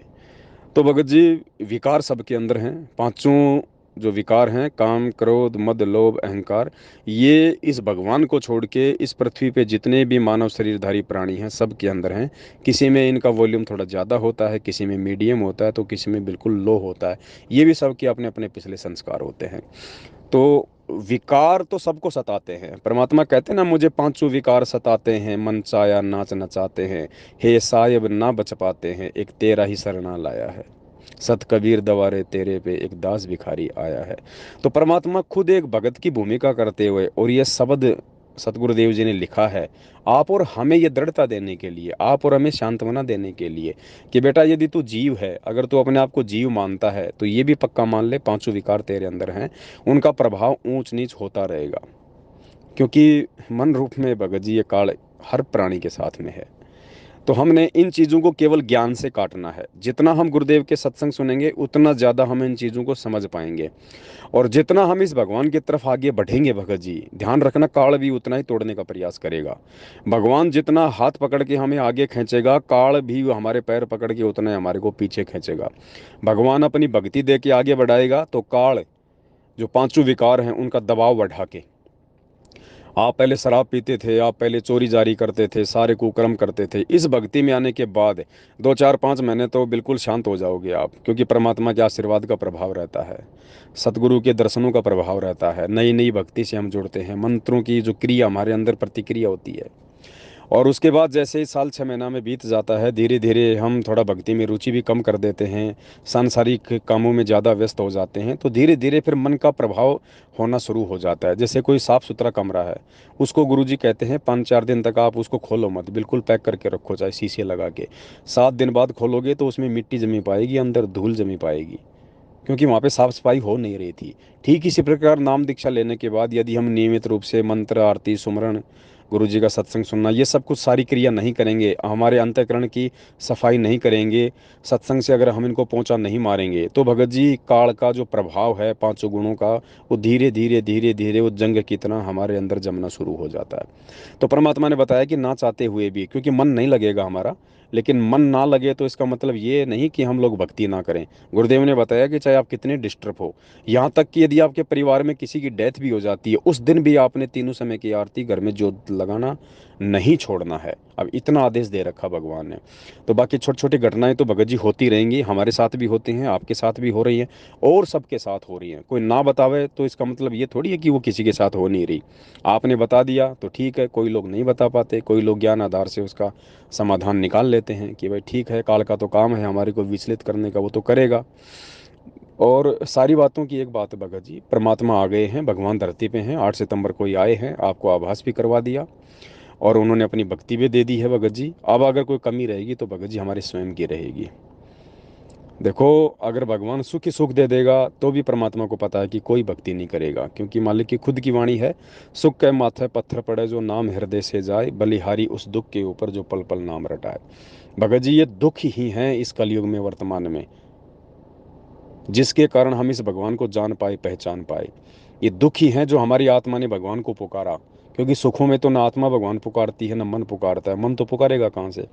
तो भगत जी, विकार सबके अंदर हैं, पांचों जो विकार हैं, काम क्रोध मद लोभ अहंकार, ये इस भगवान को छोड़ के इस पृथ्वी पे जितने भी मानव शरीरधारी प्राणी हैं सब के अंदर हैं। किसी में इनका वॉल्यूम थोड़ा ज़्यादा होता है, किसी में मीडियम होता है, तो किसी में बिल्कुल लो होता है। ये भी सबके अपने अपने पिछले संस्कार होते हैं। तो विकार तो सबको सताते हैं। परमात्मा कहते हैं ना, मुझे पांचों विकार सताते हैं, मन चाया नाच नचाते हैं, हे साहिब ना बच पाते हैं, एक तेरा ही शरणा लाया है, सत कबीर दवारे तेरे पे एक दास भिखारी आया है। तो परमात्मा खुद एक भगत की भूमिका करते हुए, और ये शब्द सतगुरुदेव जी ने लिखा है आप और हमें ये दृढ़ता देने के लिए, आप और हमें सांत्वना देने के लिए कि बेटा यदि तू जीव है, अगर तू अपने आप को जीव मानता है तो ये भी पक्का मान ले पांचों विकार तेरे अंदर हैं, उनका प्रभाव ऊंच नीच होता रहेगा। क्योंकि मन रूप में भगत जी ये काल हर प्राणी के साथ में है। तो हमने इन चीज़ों को केवल ज्ञान से काटना है। जितना हम गुरुदेव के सत्संग सुनेंगे उतना ज़्यादा हम इन चीज़ों को समझ पाएंगे, और जितना हम इस भगवान की तरफ आगे बढ़ेंगे भगत जी, ध्यान रखना काल भी उतना ही तोड़ने का प्रयास करेगा। भगवान जितना हाथ पकड़ के हमें आगे खींचेगा, काल भी हमारे पैर पकड़ के उतना ही हमारे को पीछे खींचेगा। भगवान अपनी भक्ति दे के आगे बढ़ाएगा तो काल जो पांचों विकार हैं उनका दबाव बढ़ा के, आप पहले शराब पीते थे, आप पहले चोरी जारी करते थे, सारे कुकर्म करते थे, इस भक्ति में आने के बाद 2 4 5 महीने तो बिल्कुल शांत हो जाओगे आप, क्योंकि परमात्मा के आशीर्वाद का प्रभाव रहता है, सतगुरु के दर्शनों का प्रभाव रहता है, नई नई भक्ति से हम जुड़ते हैं, मंत्रों की जो क्रिया हमारे अंदर प्रतिक्रिया होती है। और उसके बाद जैसे ही साल 6 महीना में बीत जाता है, धीरे धीरे हम थोड़ा भक्ति में रुचि भी कम कर देते हैं, सांसारिक कामों में ज़्यादा व्यस्त हो जाते हैं, तो धीरे धीरे फिर मन का प्रभाव होना शुरू हो जाता है। जैसे कोई साफ़ सुथरा कमरा है, उसको गुरुजी कहते हैं 5 4 दिन तक आप उसको खोलो मत, बिल्कुल पैक करके रखो, चाहे शीशे लगा के। 7 दिन बाद खोलोगे तो उसमें मिट्टी जमी पाएगी, अंदर धूल जमी पाएगी, क्योंकि वहाँ पे साफ सफाई हो नहीं रही थी। ठीक इसी प्रकार नाम दीक्षा लेने के बाद यदि हम नियमित रूप से मंत्र, आरती, सुमरण, गुरु जी का सत्संग सुनना, ये सब कुछ सारी क्रिया नहीं करेंगे, हमारे अंतःकरण की सफाई नहीं करेंगे, सत्संग से अगर हम इनको पहुंचा नहीं मारेंगे, तो भगत जी काल का जो प्रभाव है पांचों गुणों का, वो धीरे धीरे धीरे धीरे वो जंग की तरह हमारे अंदर जमना शुरू हो जाता है। तो परमात्मा ने बताया कि ना चाहते हुए भी, क्योंकि मन नहीं लगेगा हमारा, लेकिन मन ना लगे तो इसका मतलब ये नहीं कि हम लोग भक्ति ना करें। गुरुदेव ने बताया कि चाहे आप कितने डिस्टर्ब हो, यहाँ तक कि यदि आपके परिवार में किसी की डेथ भी हो जाती है, उस दिन भी आपने तीनों समय की आरती घर में जोत लगाना नहीं छोड़ना है। अब इतना आदेश दे रखा भगवान ने। तो बाकी छोटी छोटी घटनाएं तो भगत जी होती रहेंगी, हमारे साथ भी होती हैं, आपके साथ भी हो रही हैं, और सबके साथ हो रही हैं। कोई ना बतावे तो इसका मतलब ये थोड़ी है कि वो किसी के साथ हो नहीं रही। आपने बता दिया तो ठीक है, कोई लोग नहीं बता पाते, कोई लोग ज्ञान आधार से उसका समाधान निकाल लेते हैं कि भाई ठीक है, काल का तो काम है हमारे को विचलित करने का, वो तो करेगा। और सारी बातों की एक बात है भगत जी, परमात्मा आ गए हैं, भगवान धरती पे हैं, 8 सितंबर को ही आए हैं, आपको आभास भी करवा दिया, और उन्होंने अपनी भक्ति भी दे दी है भगत जी। अब अगर कोई कमी रहेगी तो भगत जी हमारे स्वयं की रहेगी। देखो, अगर भगवान सुख ही सुख दे देगा तो भी परमात्मा को पता है कि कोई भक्ति नहीं करेगा, क्योंकि मालिक की खुद की वाणी है, सुख के माथे पत्थर पड़े जो नाम हृदय से जाए, बलिहारी उस दुख के ऊपर जो पल पल नाम रटाए। भगत जी ये दुख ही हैं इस कलयुग में, वर्तमान में, जिसके कारण हम इस भगवान को जान पाए, पहचान पाए। ये दुख ही हैं जो हमारी आत्मा ने भगवान को पुकारा, क्योंकि सुखों में तो ना आत्मा भगवान पुकारती है ना मन पुकारता है, मन तो पुकारेगा कहाँ से।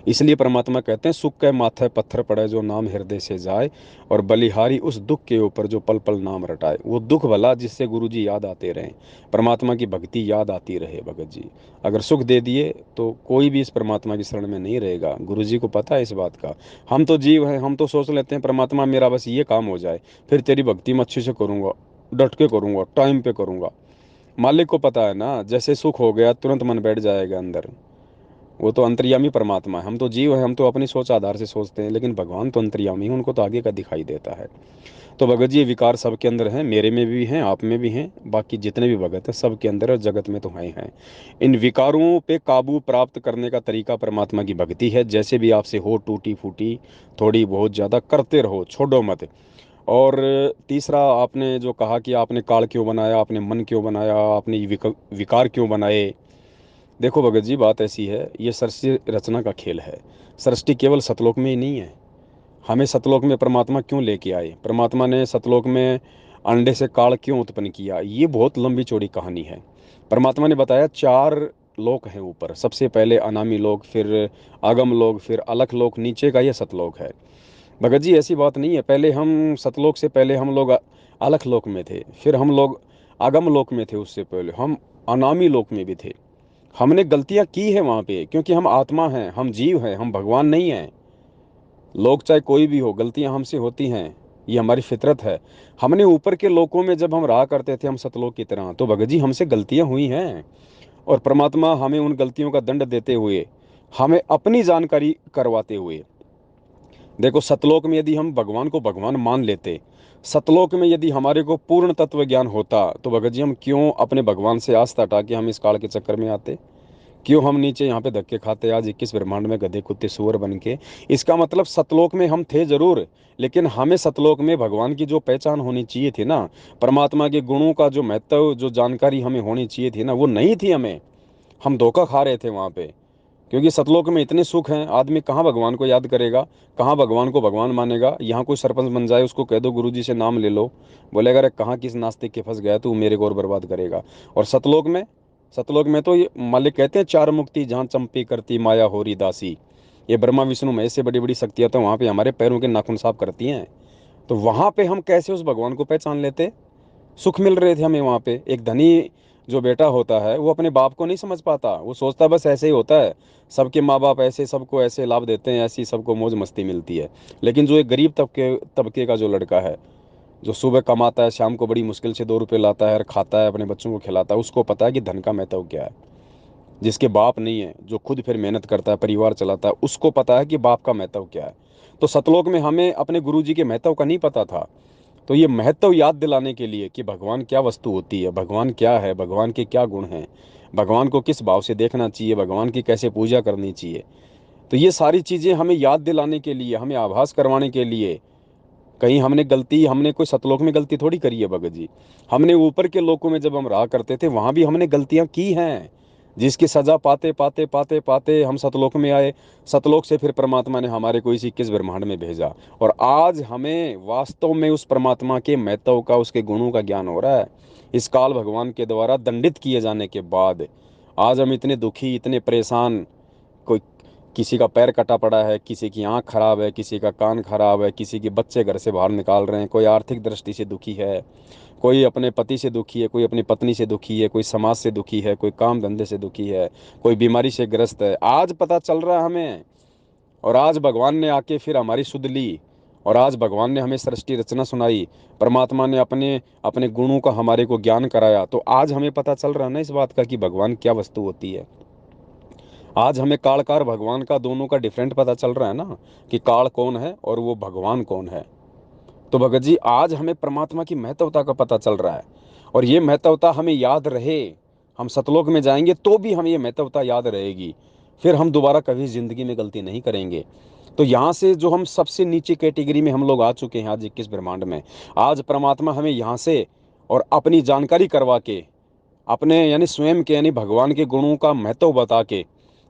इसलिए परमात्मा कहते हैं सुख के माथे पत्थर पड़े जो नाम हृदय से जाए, और बलिहारी उस दुख के ऊपर जो पल पल नाम रटाए। वो दुख भला जिससे गुरु जी याद आते रहें, परमात्मा की भक्ति याद आती रहे भगत जी। अगर सुख दे दिए तो कोई भी इस परमात्मा की शरण में नहीं रहेगा, गुरु जी को पता है इस बात का। हम तो जीव हैं, हम तो सोच लेते हैं परमात्मा मेरा बस ये काम हो जाए, फिर तेरी भक्ति मैं अच्छे से करूँगा, डट के करूँगा, टाइम पे करूँगा। मालिक को पता है ना, जैसे सुख हो गया तुरंत मन बैठ जाएगा अंदर। वो तो अंतर्यामी परमात्मा है, हम तो जीव है, हम तो अपनी सोच आधार से सोचते हैं, लेकिन भगवान तो अंतर्यामी है, उनको तो आगे का दिखाई देता है। तो भगत जी ये विकार सबके अंदर हैं, मेरे में भी हैं, आप में भी हैं, बाकी जितने भी भगत हैं सबके अंदर, और जगत में तो हैं। इन विकारों पे काबू प्राप्त करने का तरीका परमात्मा की भक्ति है। जैसे भी आपसे हो, टूटी फूटी, थोड़ी बहुत ज़्यादा करते रहो, छोड़ो मत। और तीसरा, आपने जो कहा कि आपने काल क्यों बनाया, आपने मन क्यों बनाया, आपने ये विकार क्यों बनाए। देखो भगत जी बात ऐसी है, ये सृष्टि रचना का खेल है। सृष्टि केवल सतलोक में ही नहीं है। हमें सतलोक में परमात्मा क्यों लेके आए, परमात्मा ने सतलोक में अंडे से काल क्यों उत्पन्न किया, ये बहुत लंबी चौड़ी कहानी है। परमात्मा ने बताया 4 लोक हैं ऊपर, सबसे पहले अनामी लोक, फिर आगम लोक, फिर अलख लोक, नीचे का ये सतलोक है। भगत जी ऐसी बात नहीं है, पहले हम सतलोक से पहले हम लोग अलख लोक में थे, फिर हम लोग आगम लोक में थे, उससे पहले हम अनामी लोक में भी थे। हमने गलतियां की है वहां पे, क्योंकि हम आत्मा हैं, हम जीव हैं, हम भगवान नहीं हैं। लोग चाहे कोई भी हो, गलतियां हमसे होती हैं, ये हमारी फितरत है। हमने ऊपर के लोकों में जब हम रहा करते थे, हम सतलोक की तरह, तो भगत जी हमसे गलतियां हुई हैं, और परमात्मा हमें उन गलतियों का दंड देते हुए, हमें अपनी जानकारी करवाते हुए। देखो, सतलोक में यदि हम भगवान को भगवान मान लेते, सतलोक में यदि हमारे को पूर्ण तत्व ज्ञान होता तो भगत जी हम क्यों अपने भगवान से आस्था हटा के हम इस काल के चक्कर में आते? क्यों हम नीचे यहाँ पे धक्के खाते आज 21 ब्रह्मांड में गधे कुत्ते सुअर बन के? इसका मतलब सतलोक में हम थे जरूर, लेकिन हमें सतलोक में भगवान की जो पहचान होनी चाहिए थी ना, परमात्मा के गुणों का जो महत्व, जो जानकारी हमें होनी चाहिए थी ना, वो नहीं थी हमें। हम धोखा खा रहे थे वहां पे। क्योंकि सतलोक में इतने सुख हैं, आदमी कहाँ भगवान को याद करेगा, कहाँ भगवान को भगवान मानेगा? यहाँ कोई सरपंच बन जाए, उसको कह दो गुरु जी से नाम ले लो, बोलेगा अरे कहाँ किस नास्तिक के फंस गया तू, मेरे को और बर्बाद करेगा। और सतलोक में, सतलोक में तो ये मालिक कहते हैं चार मुक्ति जहाँ चंपी करती माया होरी दासी। ये ब्रह्मा विष्णु महेश से बड़ी बड़ी शक्तियाँ तो वहाँ पे हमारे पैरों के नाखून साफ करती हैं। तो वहाँ पे हम कैसे उस भगवान को पहचान लेते? सुख मिल रहे थे हमें वहाँ पे। एक धनी जो बेटा होता है वो अपने बाप को नहीं समझ पाता, वो सोचता है बस ऐसे ही होता है, सबके माँ बाप ऐसे सबको ऐसे लाभ देते हैं, ऐसी सबको मौज मस्ती मिलती है। लेकिन जो एक गरीब तबके तबके का जो लड़का है, जो सुबह कमाता है, शाम को बड़ी मुश्किल से 2 रुपए लाता है और खाता है, अपने बच्चों को खिलाता है, उसको पता है कि धन का महत्व क्या है। जिसके बाप नहीं है, जो खुद फिर मेहनत करता है, परिवार चलाता है, उसको पता है कि बाप का महत्व क्या है। तो सतलोक में हमें अपने गुरु जी के महत्व का नहीं पता था। तो ये महत्व याद दिलाने के लिए कि भगवान क्या वस्तु होती है, भगवान क्या है, भगवान के क्या गुण हैं, भगवान को किस भाव से देखना चाहिए, भगवान की कैसे पूजा करनी चाहिए, तो ये सारी चीज़ें हमें याद दिलाने के लिए, हमें आभास करवाने के लिए। कहीं हमने गलती, हमने कोई सतलोक में गलती थोड़ी करी है भगत जी। हमने ऊपर के लोकों में जब हम रहा करते थे वहां भी हमने गलतियां की हैं, जिसकी सजा पाते पाते पाते पाते हम सतलोक में आए। सतलोक से फिर परमात्मा ने हमारे को इस 21 ब्रह्मांड में भेजा, और आज हमें वास्तव में उस परमात्मा के महत्व का, उसके गुणों का ज्ञान हो रहा है। इस काल भगवान के द्वारा दंडित किए जाने के बाद आज हम इतने दुखी, इतने परेशान। कोई, किसी का पैर कटा पड़ा है, किसी की आंख खराब है, किसी का कान खराब है, किसी के बच्चे घर से बाहर निकाल रहे हैं, कोई आर्थिक दृष्टि से दुखी है, कोई अपने पति से दुखी है, कोई अपनी पत्नी से दुखी है, कोई समाज से दुखी है, कोई काम धंधे से दुखी है, कोई बीमारी से ग्रस्त है। आज पता चल रहा है हमें, और आज भगवान ने आके फिर हमारी सुध ली, और आज भगवान ने हमें सृष्टि रचना सुनाई, परमात्मा ने अपने अपने गुणों का हमारे को ज्ञान कराया। तो आज हमें पता चल रहा है ना इस बात का कि भगवान क्या वस्तु होती है। आज हमें कालकार भगवान का, दोनों का डिफरेंट पता चल रहा है ना, कि काल कौन है और वो भगवान कौन है। तो भगत जी आज हमें परमात्मा की महत्वता का पता चल रहा है, और ये महत्वता हमें याद रहे। हम सतलोक में जाएंगे तो भी हमें ये महत्वता याद रहेगी, फिर हम दोबारा कभी जिंदगी में गलती नहीं करेंगे। तो यहाँ से जो हम सबसे नीचे कैटेगरी में हम लोग आ चुके हैं आज 21 ब्रह्मांड में, आज परमात्मा हमें यहाँ से और अपनी जानकारी करवा के, अपने यानी स्वयं के यानी भगवान के गुणों का महत्व बता के,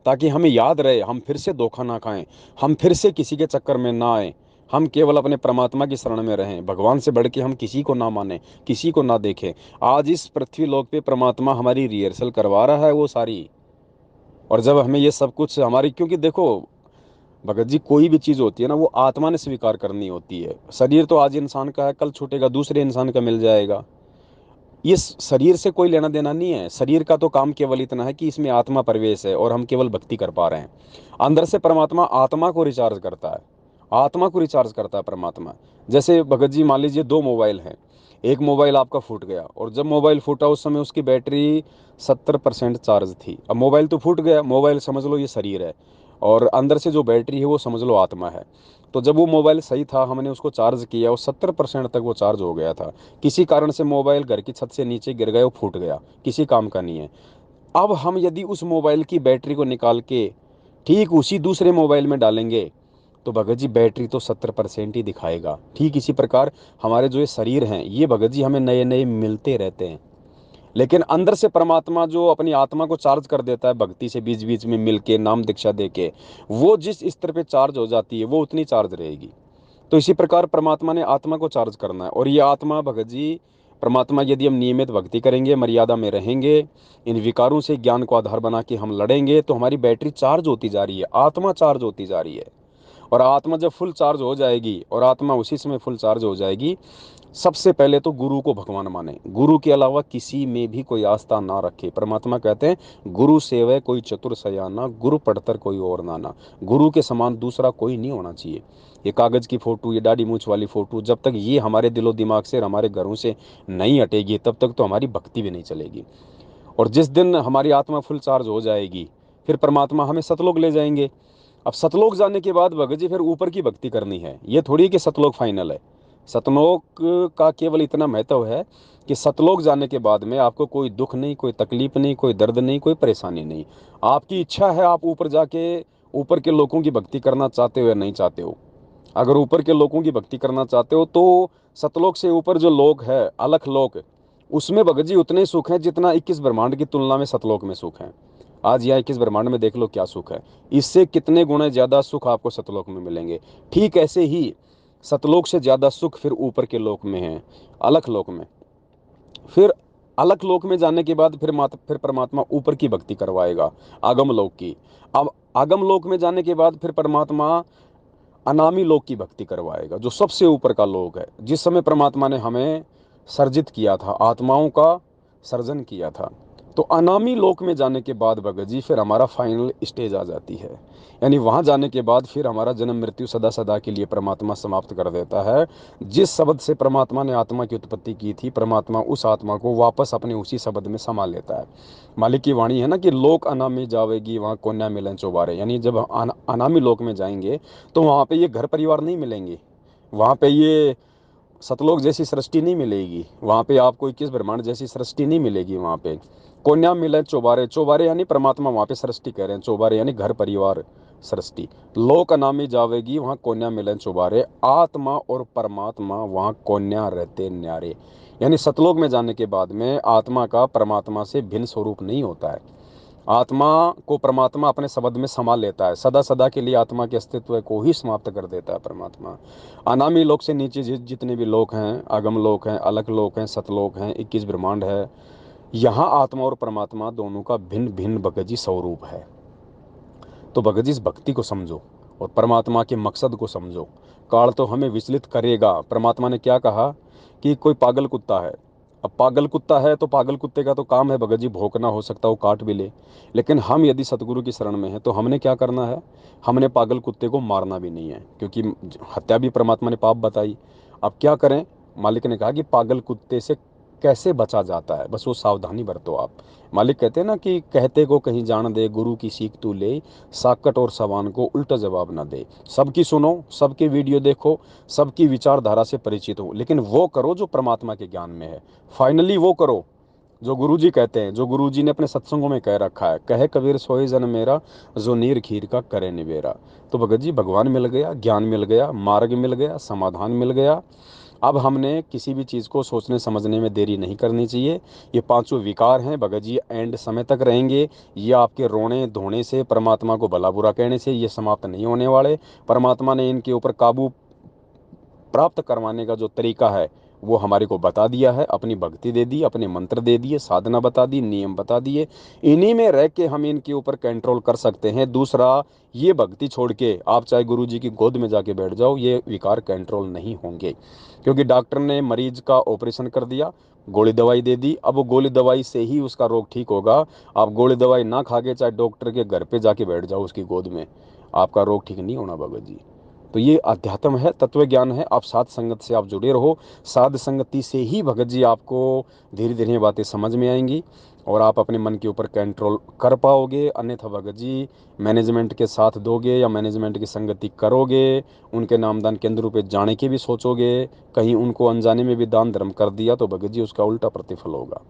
ताकि हमें याद रहे, हम फिर से धोखा ना खाएं, हम फिर से किसी के चक्कर में ना आए, हम केवल अपने परमात्मा की शरण में रहें, भगवान से बढ़ के हम किसी को ना माने, किसी को ना देखें। आज इस पृथ्वी लोक पे परमात्मा हमारी रिहर्सल करवा रहा है वो सारी। और जब हमें ये सब कुछ हमारी, क्योंकि देखो भगत जी कोई भी चीज़ होती है ना वो आत्मा ने स्वीकार करनी होती है। शरीर तो आज इंसान का है, कल छूटेगा, दूसरे इंसान का मिल जाएगा। ये शरीर से कोई लेना देना नहीं है। शरीर का तो काम केवल इतना है कि इसमें आत्मा प्रवेश है और हम केवल भक्ति कर पा रहे हैं। अंदर से परमात्मा आत्मा को रिचार्ज करता है, आत्मा को रिचार्ज करता है परमात्मा। जैसे भगत जी मान लीजिए 2 मोबाइल हैं, एक मोबाइल आपका फूट गया, और जब मोबाइल फूटा उस समय उसकी बैटरी 70% चार्ज थी। अब मोबाइल तो फूट गया, मोबाइल समझ लो ये शरीर है, और अंदर से जो बैटरी है वो समझ लो आत्मा है। तो जब वो मोबाइल सही था, हमने उसको चार्ज किया और 70% तक वो चार्ज हो गया था। किसी कारण से मोबाइल घर की छत से नीचे गिर गया, वो फूट गया, किसी काम का नहीं है। अब हम यदि उस मोबाइल की बैटरी को निकाल के ठीक उसी दूसरे मोबाइल में डालेंगे, तो भगत जी बैटरी तो 70% ही दिखाएगा। ठीक इसी प्रकार हमारे जो ये शरीर हैं, ये भगत जी हमें नए नए मिलते रहते हैं, लेकिन अंदर से परमात्मा जो अपनी आत्मा को चार्ज कर देता है भक्ति से, बीच बीच में मिल के नाम दीक्षा दे के, वो जिस स्तर पे चार्ज हो जाती है वो उतनी चार्ज रहेगी। तो इसी प्रकार परमात्मा ने आत्मा को चार्ज करना है, और ये आत्मा भगत जी, परमात्मा यदि हम नियमित भक्ति करेंगे, मर्यादा में रहेंगे, इन विकारों से ज्ञान को आधार बना के हम लड़ेंगे, तो हमारी बैटरी चार्ज होती जा रही है, आत्मा चार्ज होती जा रही है। और आत्मा जब फुल चार्ज हो जाएगी, और आत्मा उसी समय फुल चार्ज हो जाएगी, सबसे पहले तो गुरु को भगवान माने, गुरु के अलावा किसी में भी कोई आस्था ना रखे। परमात्मा कहते हैं गुरु सेवै कोई चतुर सयाना, गुरु पढ़तर कोई और नाना। गुरु के समान दूसरा कोई नहीं होना चाहिए। ये कागज की फोटो, ये दाढ़ी मूछ वाली फोटो, जब तक ये हमारे दिलो दिमाग से और हमारे घरों से नहीं हटेगी, तब तक तो हमारी भक्ति भी नहीं चलेगी। और जिस दिन हमारी आत्मा फुल चार्ज हो जाएगी, फिर परमात्मा हमें सतलोक ले जाएंगे। अब सतलोक जाने के बाद भगत जी फिर ऊपर की भक्ति करनी है, ये थोड़ी कि सतलोक फाइनल है। सतलोक का केवल इतना महत्व है कि सतलोक जाने के बाद में आपको कोई दुख नहीं, कोई तकलीफ नहीं, कोई दर्द नहीं, कोई परेशानी नहीं। आपकी इच्छा है आप ऊपर जाके ऊपर के लोगों की भक्ति करना चाहते हो या नहीं चाहते हो। अगर ऊपर के लोगों की भक्ति करना चाहते हो तो सतलोक से ऊपर जो लोक है, अलख लोक, उसमें भगत जी उतने सुख हैं जितना 21 ब्रह्मांड की तुलना में सतलोक में सुख है। आज यहाँ 21 ब्रह्मांड में देख लो क्या सुख है, इससे कितने गुना ज्यादा सुख आपको सतलोक में मिलेंगे। ठीक ऐसे ही सतलोक से ज्यादा सुख फिर ऊपर के लोक में है, अलख लोक में। फिर अलख लोक में जाने के बाद फिर परमात्मा ऊपर की भक्ति करवाएगा, आगम लोक की। अब आगम लोक में जाने के बाद फिर परमात्मा अनामी लोक की भक्ति करवाएगा, जो सबसे ऊपर का लोक है। जिस समय परमात्मा ने हमें सर्जित किया था, आत्माओं का सर्जन किया था, तो अनामी लोक में जाने के बाद भगत जी फिर हमारा फाइनल स्टेज आ जाती है। यानी वहां जाने के बाद फिर हमारा जन्म मृत्यु सदा सदा के लिए परमात्मा समाप्त कर देता है। जिस शब्द से परमात्मा ने आत्मा की उत्पत्ति की थी, परमात्मा उस आत्मा को वापस अपने उसी शब्द में समा लेता है। मालिक की वाणी है ना कि लोक अनामी जावेगी वहां कन्या मिलन चौबारे। यानी जब अनामी लोक में जाएंगे तो वहां पे ये घर परिवार नहीं मिलेंगे, वहां पे ये सतलोक जैसी सृष्टि नहीं मिलेगी, वहां पे आपको 21 ब्रह्मांड जैसी सृष्टि नहीं मिलेगी। वहां पे कोन्या मिले चौबारे, चौबारे यानी परमात्मा वहां पे सृष्टि कह रहे हैं, चौबारे यानी घर परिवार सृष्टि। लोक अनामी जावेगी वहां कोन्या मिले चौबारे, आत्मा और परमात्मा वहां कोन्या रहते न्यारे। यानी सतलोक में जाने के बाद में आत्मा का परमात्मा से भिन्न स्वरूप नहीं होता है। आत्मा को परमात्मा अपने शब्द में समा लेता है, सदा सदा के लिए आत्मा के अस्तित्व को ही समाप्त कर देता है परमात्मा। अनामी लोक से नीचे जितने भी लोक हैं, आगम लोक हैं, अलग लोक हैं, सतलोक हैं, 21 ब्रह्मांड है, यहाँ आत्मा और परमात्मा दोनों का भिन्न भिन्न भगत जी स्वरूप है। तो भगत जी इस भक्ति को समझो और परमात्मा के मकसद को समझो। काल तो हमें विचलित करेगा। परमात्मा ने क्या कहा कि कोई पागल कुत्ता है। अब पागल कुत्ता है तो पागल कुत्ते का तो काम है भगत जी भौंकना, हो सकता है वो काट भी ले। लेकिन हम यदि सतगुरु की शरण में हैं तो हमने क्या करना है, हमने पागल कुत्ते को मारना भी नहीं है, क्योंकि हत्या भी परमात्मा ने पाप बताई। अब क्या करें, मालिक ने कहा कि पागल कुत्ते से कैसे बचा जाता है, बस वो सावधानी बरतो आप। मालिक कहते हैं ना कि कहते को कहीं जान दे, गुरु की सीख तू ले, साकट और सवान को उल्टा जवाब ना दे। सबकी सुनो, सबके वीडियो देखो, सबकी विचारधारा से परिचित हो, लेकिन वो करो जो परमात्मा के ज्ञान में है। फाइनली वो करो जो गुरुजी कहते हैं, जो गुरुजी ने अपने सत्संगों में कह रखा है, कहे कबीर सोए जन मेरा, जो नीर खीर का करे निबेरा। तो भगत जी भगवान मिल गया, ज्ञान मिल गया, मार्ग मिल गया, समाधान मिल गया। अब हमने किसी भी चीज़ को सोचने समझने में देरी नहीं करनी चाहिए। ये पांचों विकार हैं भगत जी, एंड समय तक रहेंगे। ये आपके रोने धोने से, परमात्मा को भला बुरा कहने से ये समाप्त नहीं होने वाले। परमात्मा ने इनके ऊपर काबू प्राप्त करवाने का जो तरीका है वो हमारे को बता दिया है। अपनी भक्ति दे दी, अपने मंत्र दे दिए, साधना बता दी, नियम बता दिए। इन्हीं में रह के हम इनके ऊपर कंट्रोल कर सकते हैं। दूसरा, ये भक्ति छोड़ के आप चाहे गुरु जी की गोद में जाके बैठ जाओ, ये विकार कंट्रोल नहीं होंगे। क्योंकि डॉक्टर ने मरीज का ऑपरेशन कर दिया, गोली दवाई दे दी, अब वो गोली दवाई से ही उसका रोग ठीक होगा। आप गोली दवाई ना खा के चाहे डॉक्टर के घर पे जाके बैठ जाओ उसकी गोद में, आपका रोग ठीक नहीं होना भगत जी। तो ये अध्यात्म है, तत्व ज्ञान है। आप साध संगत से आप जुड़े रहो, साध संगति से ही भगत जी आपको धीरे धीरे बातें समझ में आएंगी और आप अपने मन के ऊपर कंट्रोल कर पाओगे। अन्यथा भगत जी मैनेजमेंट के साथ दोगे या मैनेजमेंट की संगति करोगे, उनके नामदान केंद्रों पे जाने की भी सोचोगे, कहीं उनको अनजाने में भी दान धर्म कर दिया तो भगत जी उसका उल्टा प्रतिफल होगा।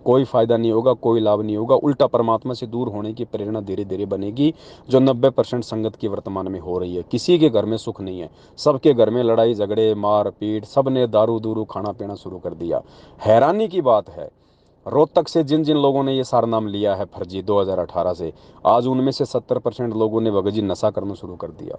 कोई फायदा नहीं होगा, कोई लाभ नहीं होगा, उल्टा परमात्मा से दूर होने की प्रेरणा धीरे धीरे बनेगी, जो 90% संगत की वर्तमान में हो रही है। किसी के घर में सुख नहीं है, सबके घर में लड़ाई झगड़े मार पीट, सब ने दारू दूरू खाना पीना शुरू कर दिया। हैरानी की बात है, रोहतक से जिन जिन लोगों ने ये सारा नाम लिया है फर्जी 2018 से, आज उनमें से 70% लोगों ने भगत जी नशा करना शुरू कर दिया,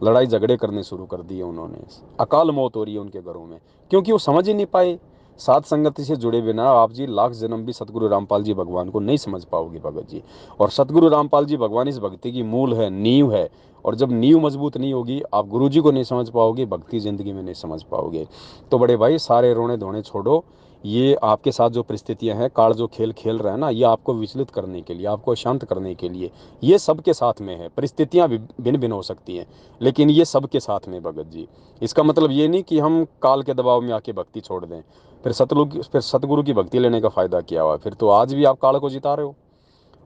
लड़ाई झगड़े करने शुरू कर दिए उन्होंने। अकाल मौत हो रही है उनके घरों में, क्योंकि वो समझ ही नहीं पाए। साथ संगति से जुड़े बिना आप जी लाख जन्म भी सतगुरु रामपाल जी भगवान को नहीं समझ पाओगे भगत जी। और सतगुरु रामपाल जी भगवान इस भक्ति की मूल है, नींव है। और जब नींव मजबूत नहीं होगी, आप गुरु जी को नहीं समझ पाओगे, भक्ति जिंदगी में नहीं समझ पाओगे। तो बड़े भाई सारे रोने धोने छोड़ो। ये आपके साथ जो परिस्थितियां हैं, काल जो खेल खेल रहा है ना, ये आपको विचलित करने के लिए, आपको शांत करने के लिए, ये सबके साथ में है। परिस्थितियां भिन्न भिन्न हो सकती हैं, लेकिन ये सबके साथ में भगत जी। इसका मतलब ये नहीं कि हम काल के दबाव में आके भक्ति छोड़ दें, फिर सतगुरु की भक्ति लेने का फायदा क्या हुआ। फिर तो आज भी आप काल को जिता रहे हो।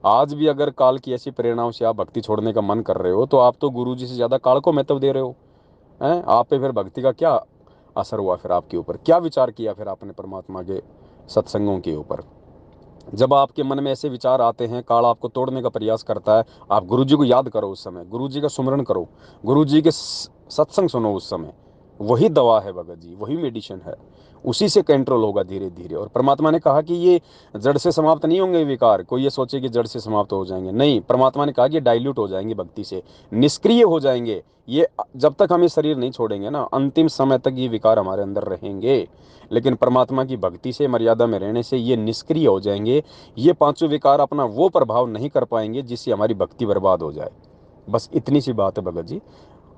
आज भी अगर काल की ऐसी प्रेरणाओं से आप भक्ति छोड़ने का मन कर रहे हो तो आप तो गुरु जी से ज्यादा काल को महत्व दे रहे हो। हैं, आप पे फिर भक्ति का क्या असर हुआ फिर आपके ऊपर? क्या विचार किया फिर आपने परमात्मा के सत्संगों के ऊपर? जब आपके मन में ऐसे विचार आते हैं, काल आपको तोड़ने का प्रयास करता है, आप गुरु जी को याद करो, उस समय गुरु जी का सुमरण करो, गुरु जी के सत्संग सुनो उस समय। वही दवा है भगत जी, वही मेडिसिन है, उसी से कंट्रोल होगा धीरे धीरे। और परमात्मा ने कहा कि ये जड़ से समाप्त नहीं होंगे विकार। कोई ये सोचे कि जड़ से समाप्त हो जाएंगे, नहीं, परमात्मा ने कहा कि डाइल्यूट हो जाएंगे भक्ति से, निष्क्रिय हो जाएंगे ये। जब तक हम ये शरीर नहीं छोड़ेंगे ना, अंतिम समय तक ये विकार हमारे अंदर रहेंगे। लेकिन परमात्मा की भक्ति से, मर्यादा में रहने से ये निष्क्रिय हो जाएंगे। ये पांचों विकार अपना वो प्रभाव नहीं कर पाएंगे जिससे हमारी भक्ति बर्बाद हो जाए। बस इतनी सी बात है भगत जी।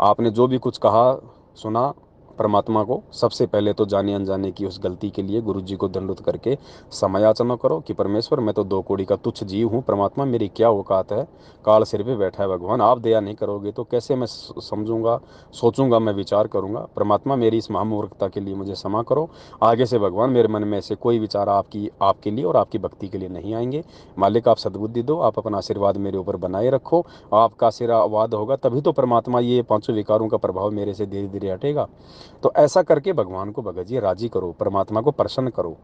आपने जो भी कुछ कहा सुना, परमात्मा को सबसे पहले तो जाने अनजाने की उस गलती के लिए गुरु जी को दंडवत करके समयाचना करो कि परमेश्वर मैं तो दो कौड़ी का तुच्छ जीव हूँ, परमात्मा मेरी क्या औकात है, काल सिर पे बैठा है भगवान, आप दया नहीं करोगे तो कैसे मैं समझूंगा, सोचूंगा, मैं विचार करूंगा। परमात्मा मेरी इस महामूर्खता के लिए मुझे क्षमा करो। आगे से भगवान मेरे मन में ऐसे कोई विचार आपके लिए और आपकी भक्ति के लिए नहीं आएंगे। मालिक आप सद्बुद्धि दो, आप अपना आशीर्वाद मेरे ऊपर बनाए रखो। आपका आशीर्वाद होगा तभी तो परमात्मा ये पांचों विकारों का प्रभाव मेरे से धीरे धीरे हटेगा। तो ऐसा करके भगवान को भगत जी राजी करो, परमात्मा को प्रसन्न करो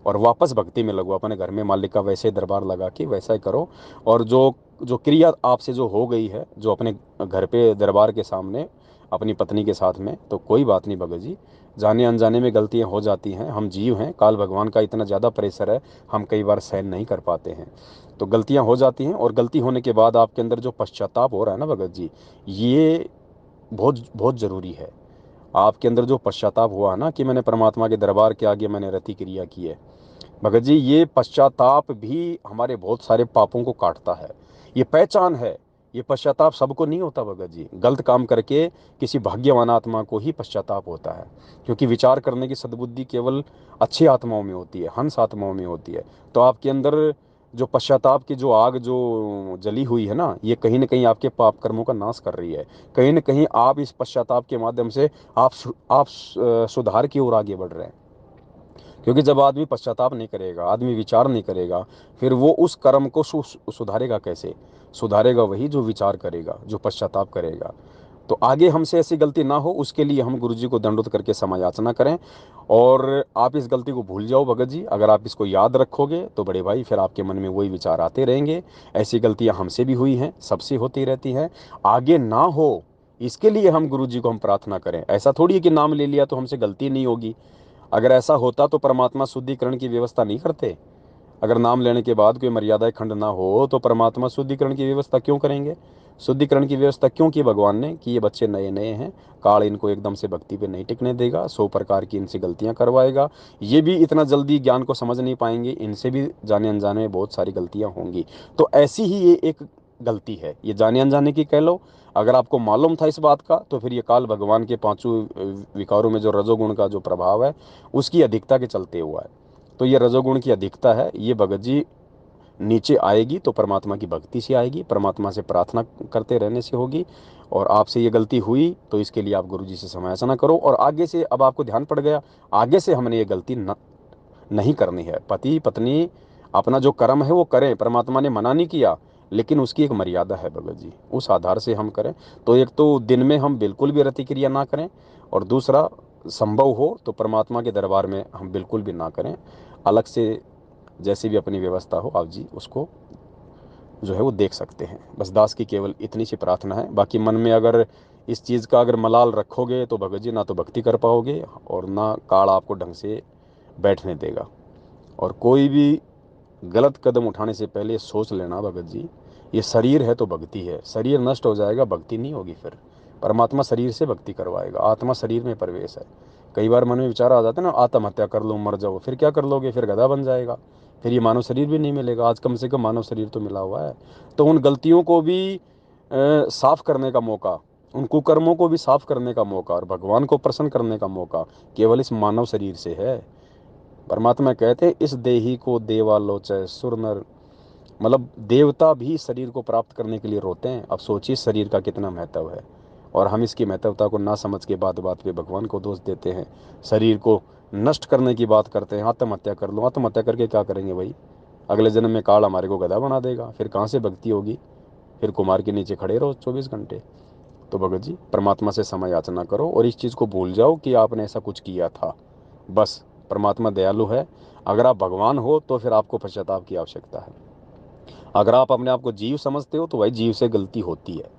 और वापस भक्ति में लगो। अपने घर में मालिक का वैसे दरबार लगा के वैसा ही करो। और जो जो क्रिया आपसे जो हो गई है, जो अपने घर पे दरबार के सामने अपनी पत्नी के साथ में, तो कोई बात नहीं भगत जी, जाने अनजाने में गलतियां हो जाती हैं, हम जीव हैं, काल भगवान का इतना ज़्यादा प्रेशर है, हम कई बार सहन नहीं कर पाते हैं। तो गलतियां हो जाती हैं, और गलती होने के बाद आपके अंदर जो पश्चाताप हो रहा है ना भगत जी, ये बहुत बहुत ज़रूरी है। आपके अंदर जो पश्चाताप हुआ ना कि मैंने परमात्मा के दरबार के आगे मैंने रति क्रिया की है, भगत जी ये पश्चाताप भी हमारे बहुत सारे पापों को काटता है। ये पहचान है। ये पश्चाताप सबको नहीं होता भगत जी। गलत काम करके किसी भाग्यवान आत्मा को ही पश्चाताप होता है, क्योंकि विचार करने की सद्बुद्धि केवल अच्छी आत्माओं में होती है, हंस आत्माओं में होती है। तो आपके अंदर जो पश्चाताप की जो आग जो जली हुई है ना, ये कहीं ना कहीं आपके पाप कर्मों का नाश कर रही है। कहीं ना कहीं आप इस पश्चाताप के माध्यम से आप सुधार की ओर आगे बढ़ रहे हैं। क्योंकि जब आदमी पश्चाताप नहीं करेगा, आदमी विचार नहीं करेगा, फिर वो उस कर्म को सुधारेगा कैसे? सुधारेगा वही जो विचार करेगा, जो पश्चाताप करेगा। तो आगे हमसे ऐसी गलती ना हो, उसके लिए हम गुरु जी को दंडोत करके समायाचना करें। और आप इस गलती को भूल जाओ भगत जी। अगर आप इसको याद रखोगे तो बड़े भाई फिर आपके मन में वही विचार आते रहेंगे। ऐसी गलतियां हमसे भी हुई हैं, सबसे होती रहती हैं, आगे ना हो इसके लिए हम गुरु जी को हम प्रार्थना करें। ऐसा थोड़ी है कि नाम ले लिया तो हमसे गलती नहीं होगी। अगर ऐसा होता तो परमात्मा शुद्धिकरण की व्यवस्था नहीं करते। अगर नाम लेने के बाद कोई मर्यादा खंड ना हो तो परमात्मा शुद्धिकरण की व्यवस्था क्यों करेंगे? शुद्धिकरण की व्यवस्था क्यों की भगवान ने कि ये बच्चे नए नए हैं, काल इनको एकदम से भक्ति पे नहीं टिकने देगा, 100 प्रकार की इनसे गलतियां करवाएगा। ये भी इतना जल्दी ज्ञान को समझ नहीं पाएंगे, इनसे भी जाने अनजाने में बहुत सारी गलतियां होंगी। तो ऐसी ही ये एक गलती है, ये जाने अनजाने की कह लो। अगर आपको मालूम था इस बात का तो फिर ये काल भगवान के पांचों विकारों में जो रजोगुण का जो प्रभाव है उसकी अधिकता के चलते हुआ है। तो ये रजोगुण की अधिकता है, ये भगत जी नीचे आएगी तो परमात्मा की भक्ति से आएगी, परमात्मा से प्रार्थना करते रहने से होगी। और आपसे ये गलती हुई तो इसके लिए आप गुरु जी से समायाचना करो। और आगे से अब आपको ध्यान पड़ गया, आगे से हमने ये गलती नहीं करनी है। पति पत्नी अपना जो कर्म है वो करें, परमात्मा ने मना नहीं किया, लेकिन उसकी एक मर्यादा है भगत जी, उस आधार से हम करें। तो एक तो दिन में हम बिल्कुल भी रतिक्रिया ना करें, और दूसरा संभव हो तो परमात्मा के दरबार में हम बिल्कुल भी ना करें। अलग से जैसी भी अपनी व्यवस्था हो आप जी उसको जो है वो देख सकते हैं। बस दास की केवल इतनी सी प्रार्थना है। बाकी मन में अगर इस चीज़ का अगर मलाल रखोगे तो भगत जी ना तो भक्ति कर पाओगे और ना काल आपको ढंग से बैठने देगा। और कोई भी गलत कदम उठाने से पहले सोच लेना भगत जी, ये शरीर है तो भक्ति है, शरीर नष्ट हो जाएगा भक्ति नहीं होगी। फिर परमात्मा शरीर से भक्ति करवाएगा, आत्मा शरीर में प्रवेश है। कई बार मन में विचार आ जाते हैं ना, आत्महत्या कर लो मर जाओ, फिर क्या कर लोगे? फिर गधा बन जाएगा, फिर ये मानव शरीर भी नहीं मिलेगा। आज कम से कम मानव शरीर तो मिला हुआ है। तो उन गलतियों को भी साफ करने का मौका, उन कुकर्मों को भी साफ करने का मौका और भगवान को प्रसन्न करने का मौका केवल इस मानव शरीर से है। परमात्मा कहते हैं इस देही को देवालोचय सुर नर, मतलब देवता भी शरीर को प्राप्त करने के लिए रोते हैं। अब सोचिए शरीर का कितना महत्व है, और हम इसकी महत्वता को ना समझ के बात बात पे भगवान को दोष देते हैं, शरीर को नष्ट करने की बात करते हैं। आत्महत्या कर लो, आत्महत्या करके क्या करेंगे भाई? अगले जन्म में काल हमारे को गधा बना देगा, फिर कहाँ से भक्ति होगी? फिर कुमार के नीचे खड़े रहो 24 घंटे। तो भगत जी परमात्मा से समय याचना करो और इस चीज़ को भूल जाओ कि आपने ऐसा कुछ किया था। बस परमात्मा दयालु है। अगर आप भगवान हो तो फिर आपको पश्चाताप की आवश्यकता है। अगर आप अपने आप को जीव समझते हो तो भाई जीव से गलती होती है।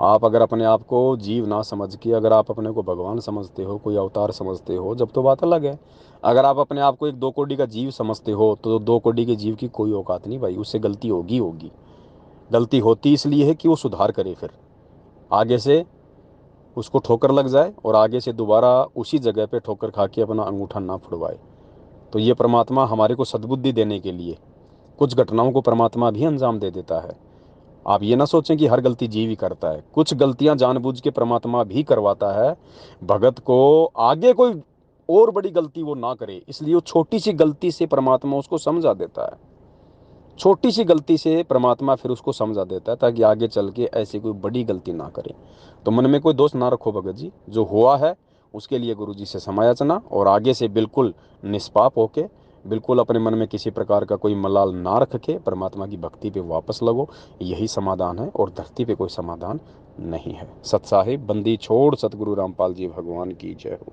आप अगर अपने आप को जीव ना समझ के अगर आप अपने को भगवान समझते हो, कोई अवतार समझते हो, जब तो बात अलग है। अगर आप अपने आप को एक 2 कोड़ी का जीव समझते हो तो 2 कोड़ी के जीव की कोई औकात नहीं भाई, उससे गलती होगी होगी। गलती होती इसलिए है कि वो सुधार करे, फिर आगे से उसको ठोकर लग जाए और आगे से दोबारा उसी जगह पे ठोकर खा के अपना अंगूठा ना फुड़वाए। तो ये परमात्मा हमारे को सद्बुद्धि देने के लिए कुछ घटनाओं को परमात्मा भी अंजाम दे देता है। आप ये ना सोचें कि हर गलती जीव ही करता है, कुछ गलतियां जानबूझ के परमात्मा भी करवाता है भगत को, आगे कोई और बड़ी गलती वो ना करे, इसलिए वो छोटी सी गलती से परमात्मा उसको समझा देता है। छोटी सी गलती से परमात्मा फिर उसको समझा देता है ताकि आगे चल के ऐसी कोई बड़ी गलती ना करे। तो मन में कोई दोष ना रखो भगत जी, जो हुआ है उसके लिए गुरु जी से समायाचना और आगे से बिल्कुल निष्पाप होके, बिल्कुल अपने मन में किसी प्रकार का कोई मलाल ना रख के परमात्मा की भक्ति पे वापस लगो। यही समाधान है और धरती पे कोई समाधान नहीं है। सत साहिब बंदी छोड़ सतगुरु रामपाल जी भगवान की जय हो।